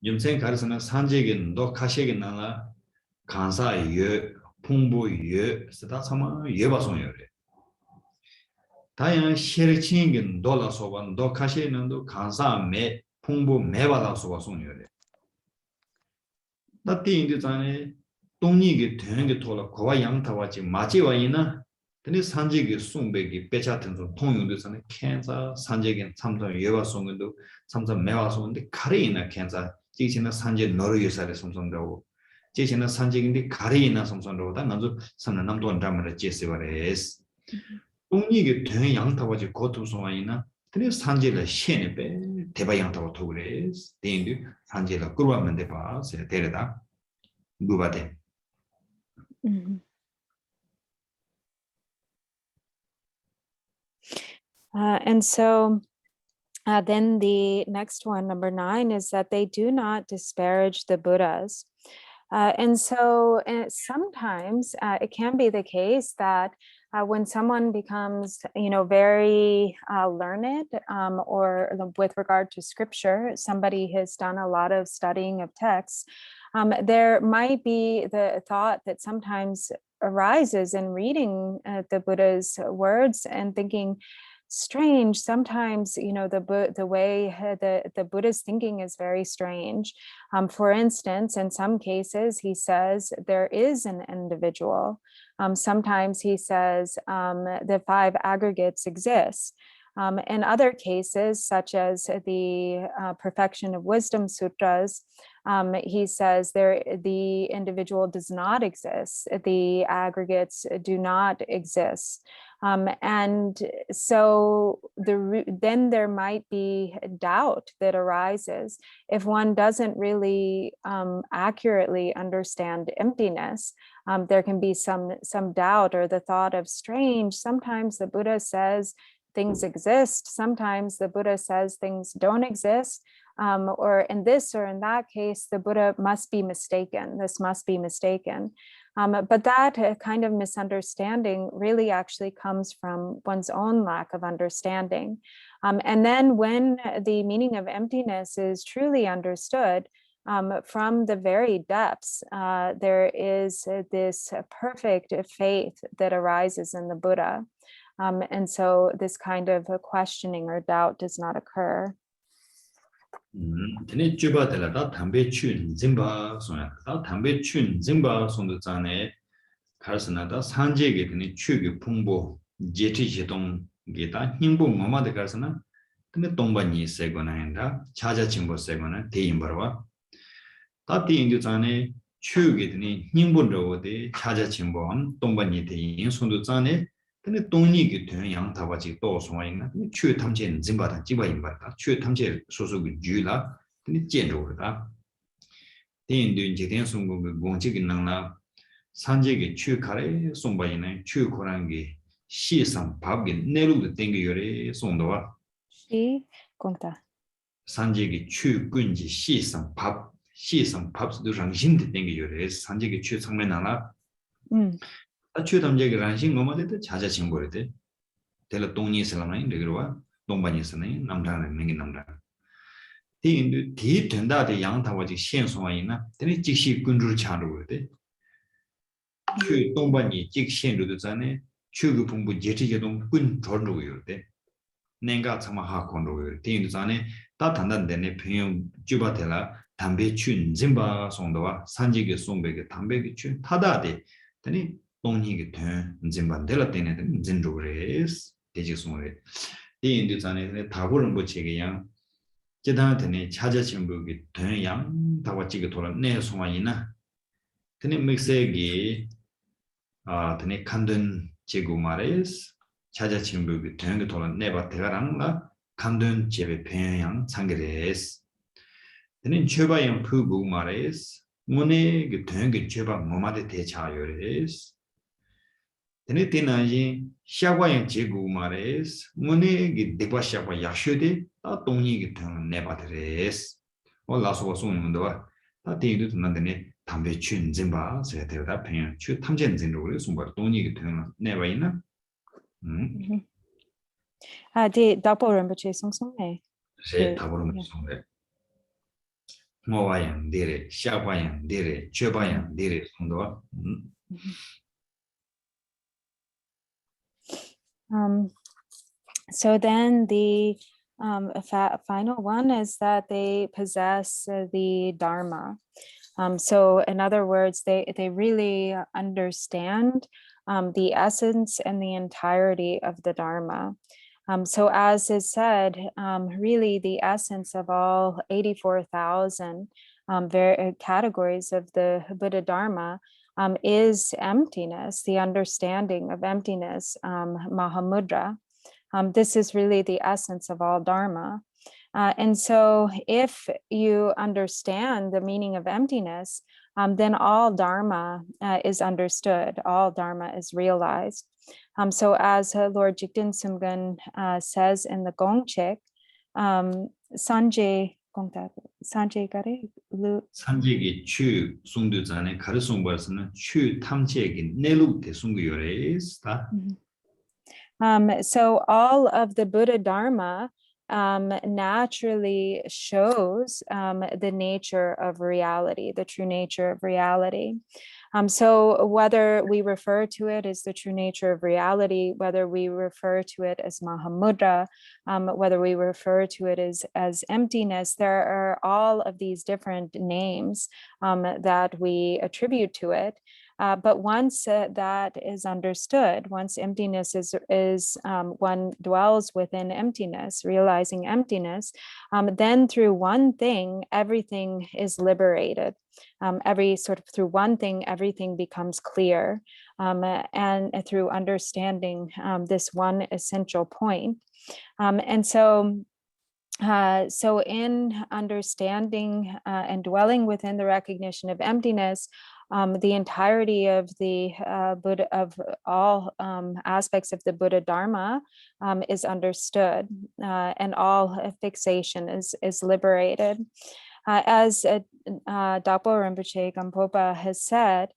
염생 가르스는 산제긴 너 가시긴 나라 간사예 풍부예 스다 참아 예바송이래 다양 실친긴 돌아서반 너 가시는도 간사매 풍부 매바다 소바송이래 나티 인도 전에 동니게 되는게 돌아 고와 양타와지 마지와이나 근데 산지게 송백이 배차튼 좀 통용도 전에 캔사 산지게 참선 예와송도 참선 매와송인데 가리나 캔사 지치나 산지 너로 유사를 성성다고 지치나 산지인데 가리나 성성다고다 나도 삼는 남도 안담을 제세바레스 동니게 되는 양타와지 고투송아이나 근데 산지를 시에네 빼 대바 양타와 도그레스 대인도 산지를 끌어가면 돼 봐. 데려다 누바데. And so then the next one, number 9, is that they do not disparage the Buddhas. And so sometimes it can be the case that when someone becomes, very learned or with regard to scripture, somebody has done a lot of studying of texts, there might be the thought that sometimes arises in reading the Buddha's words and thinking, strange, sometimes the way the Buddha's thinking is very strange. For instance, in some cases he says there is an individual. Sometimes he says the 5 aggregates exist. In other cases, such as the Perfection of Wisdom Sutras, he says the individual does not exist. The aggregates do not exist. And so then there might be doubt that arises if one doesn't really accurately understand emptiness. There can be some doubt or the thought of strange. Sometimes the Buddha says things exist. Sometimes the Buddha says things don't exist. Or in this or in that case, the Buddha must be mistaken. This must be mistaken. But that kind of misunderstanding really actually comes from one's own lack of understanding. And then when the meaning of emptiness is truly understood, from the very depths, there is this perfect faith that arises in the Buddha. And so this kind of a questioning or doubt does not occur. Tene juba tela da tambe chun zimba soya da tambe chun zimba sondu zane karsana da sanje ge tene chugi pungbo jeti jetong ge da hingbo mama de karsana tene tongba ni segona enda chaja chingbo segona de imbarwa da de indu zane chugi tene hingbo ro de chaja chingbo tongba ni de yin sondu zane 근데 동리기 되는 양 다바지 또 소화이나 최 탐진 진바다 지바 임바다 최 탐제 소소기 주라 근데建筑的 대인도 이제 된 송공의 공직이 năng 산재기 최 카레 송바이네 최 고랑기 시상 밥기 내로도 땡겨 요래 송도와 시 공타 산재기 최 군지 시상 밥도 랑신데 땡겨 요래 산재기 최 상면 하나 최 탐제기 랑신 뭐마데 자자 친구들 텔라 동니 살라마인 데그로와 동반이 쓰네 남자는 민기 남자 디 된다데 양타와지 현송아이나 데니 직시 군주를 차로 돼 최 동반이 직시로도 전에 최고 본부 제티제동 군 전로요 돼 내가 참아 하콘로요 데인도 전에 다 단단되네 평형 주바텔라 담배 춘 짐바 송도와 산지게 송베게 담배게 춘 타다데 데니 동니게 된 짐반델라 때는 진로레스 대지송을 대인도 전에 다고는 뭐 제게양 제단한테 찾아 친구기 된양 다와지게 돌아 내 송아이나 근데 믹스에게 드네 칸든 제고 말레스 찾아 친구기 된게 돌아 내바 대가랑라 칸든 제베 평양 상계레스 드네 최바양 푸고 말레스 문에 그 된게 최바 뭐마데 대차요레스 드네 테나지 샤과양 제고 말레스 문에 그 대바샤과 야쇼데 다 동이게 되는 내바드레스 올라서 소문도와 다 대도 듣는데 담배 춘 짐바 세대다 평양 추 탐전 진로를 송바 동이게 되는 내바이나 디 다po rinpoche 송송해 세 다보는 송래 뭐와양 데레 샤과양 데레 죄바양 데레 송도와 So then the final one is that they possess the Dharma. So in other words, they really understand the essence and the entirety of the Dharma. So as is said, really the essence of all 84,000 categories of the Buddha Dharma is emptiness, the understanding of emptiness, Mahamudra. This is really the essence of all Dharma. And so if you understand the meaning of emptiness, then all Dharma is understood, all Dharma is realized. So as Lord Jigten Sumgun says in the Gongchik, Sanjay Gare Lu 산지기 추 송도 전에 가르송 벌스는 추 탐지기 내룩대 송구요레스다 So all of the Buddha Dharma naturally shows the nature of reality, the true nature of reality. So whether we refer to it as the true nature of reality, whether we refer to it as Mahamudra, whether we refer to it as emptiness, there are all of these different names that we attribute to it. But once that is understood, once emptiness is one dwells within emptiness, realizing emptiness, then through one thing, everything is liberated. Through one thing, everything becomes clear. And through understanding this one essential point. And so in understanding and dwelling within the recognition of emptiness, the entirety of the Buddha, of all aspects of the Buddha Dharma is understood, and all fixation is liberated. As Dapo Rinpoche Gampopa has said,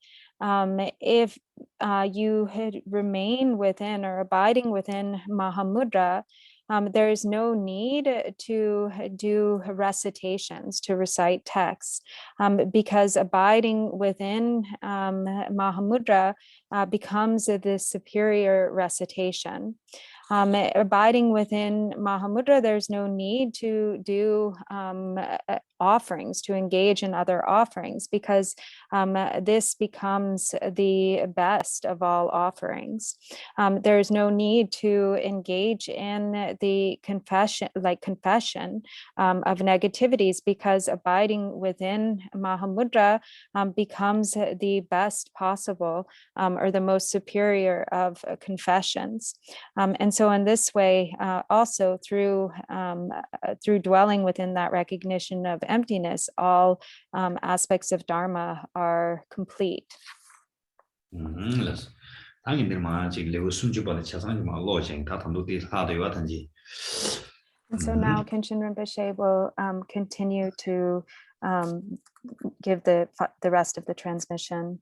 if you remain within or abiding within Mahamudra, there is no need to do recitations, to recite texts, because abiding within Mahamudra becomes the superior recitation. Abiding within Mahamudra, there's no need to do offerings, to engage in other offerings, because this becomes the best of all offerings. There's no need to engage in the confession of negativities, because abiding within Mahamudra becomes the best possible or the most superior of confessions. And so in this way, also through dwelling within that recognition of emptiness, all aspects of Dharma are complete. And so now Kenshin Rinpoche will continue to give the rest of the transmission.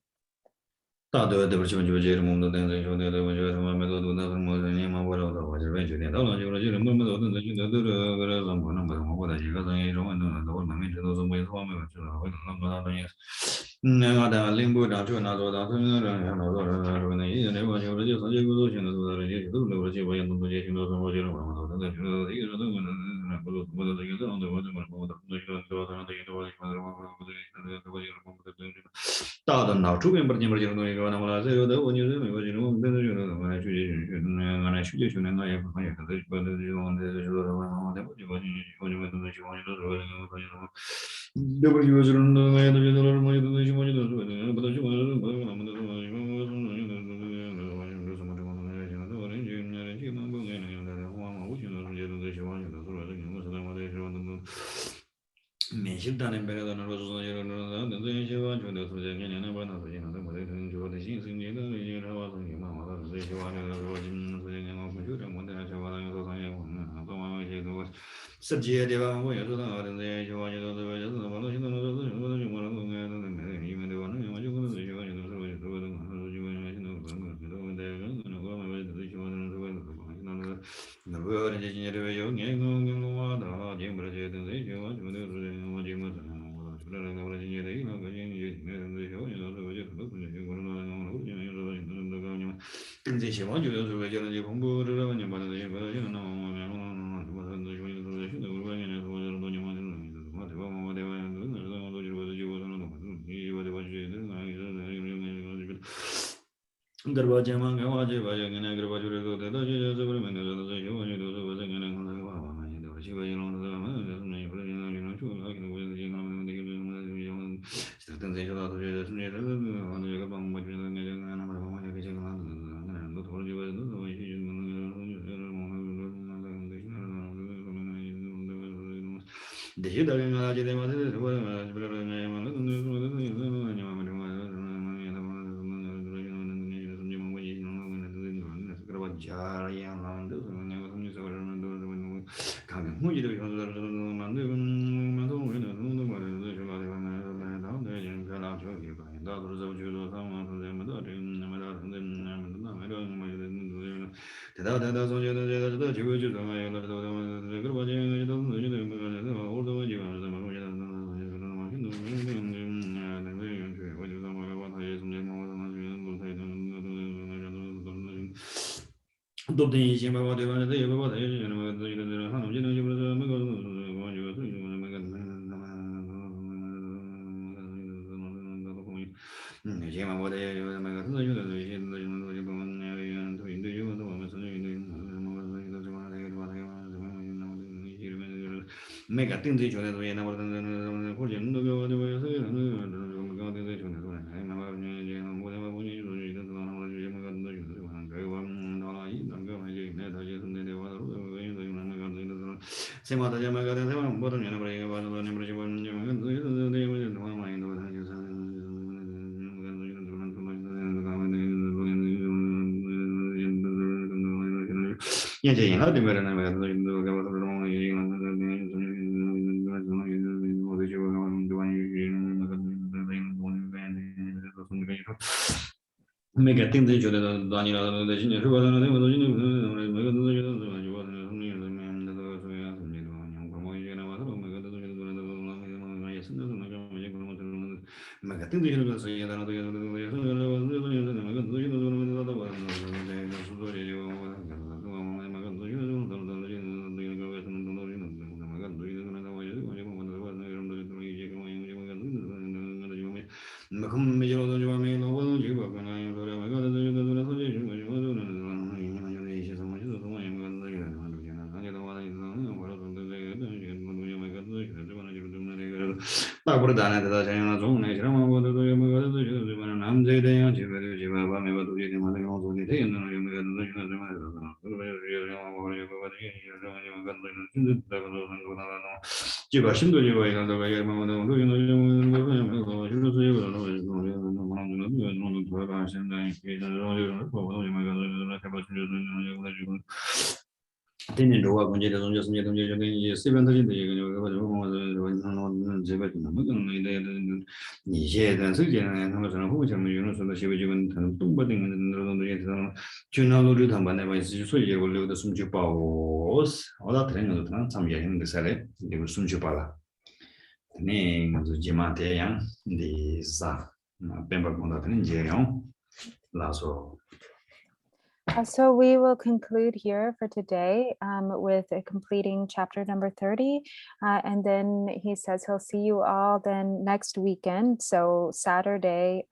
So we will conclude here for today with completing chapter number 30. And then he says he'll see you all then next weekend. So Saturday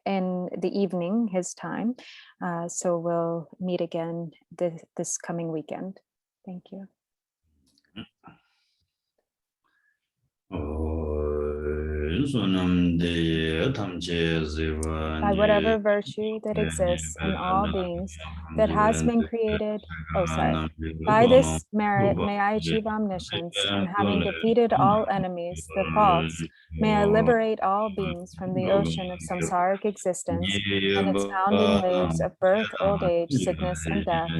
in the evening, his time. So we'll meet again this coming weekend. Thank you. By whatever virtue that exists in all beings that has been created, by this merit may I achieve omniscience, and having defeated all enemies, the false, may I liberate all beings from the ocean of samsaric existence and its pounding waves of birth, old age, sickness, and death.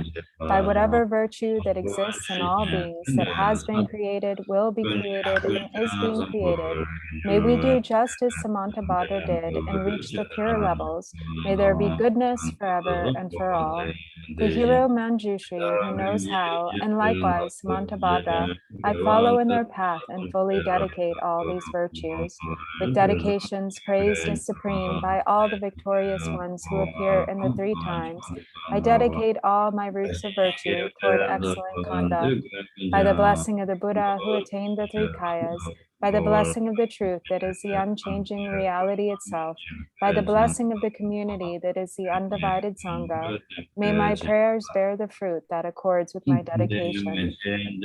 By whatever virtue that exists in all beings that has been created, will be created, and is being created, may we do just as Samantabhadra did and reach the pure levels. May there be goodness forever and for all. The hero Manjushri, who knows how, and likewise Samantabhadra, I follow in their path and fully dedicate all these virtues. With dedications praised as supreme by all the victorious ones who appear in the 3 times, I dedicate all my roots of virtue toward excellent conduct. By the blessing of the Buddha who attained the 3 kayas, by the blessing of the truth that is the unchanging reality itself, by the blessing of the community that is the undivided Sangha, may my prayers bear the fruit that accords with my dedication.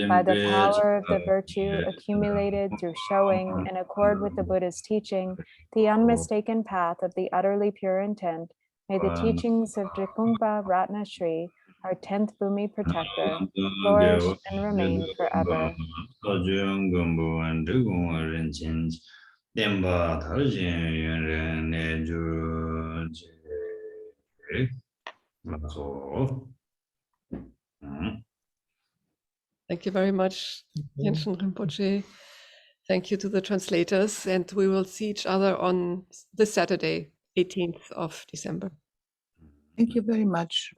By the power of the virtue accumulated through showing in accord with the Buddha's teaching, the unmistaken path of the utterly pure intent, may the teachings of Drikungpa Ratna Shri, our 10th Bhumi protector, flourish and remain forever. Thank you very much, Yenshin Rinpoche. Thank you to the translators, and we will see each other on this Saturday, 18th of December. Thank you very much.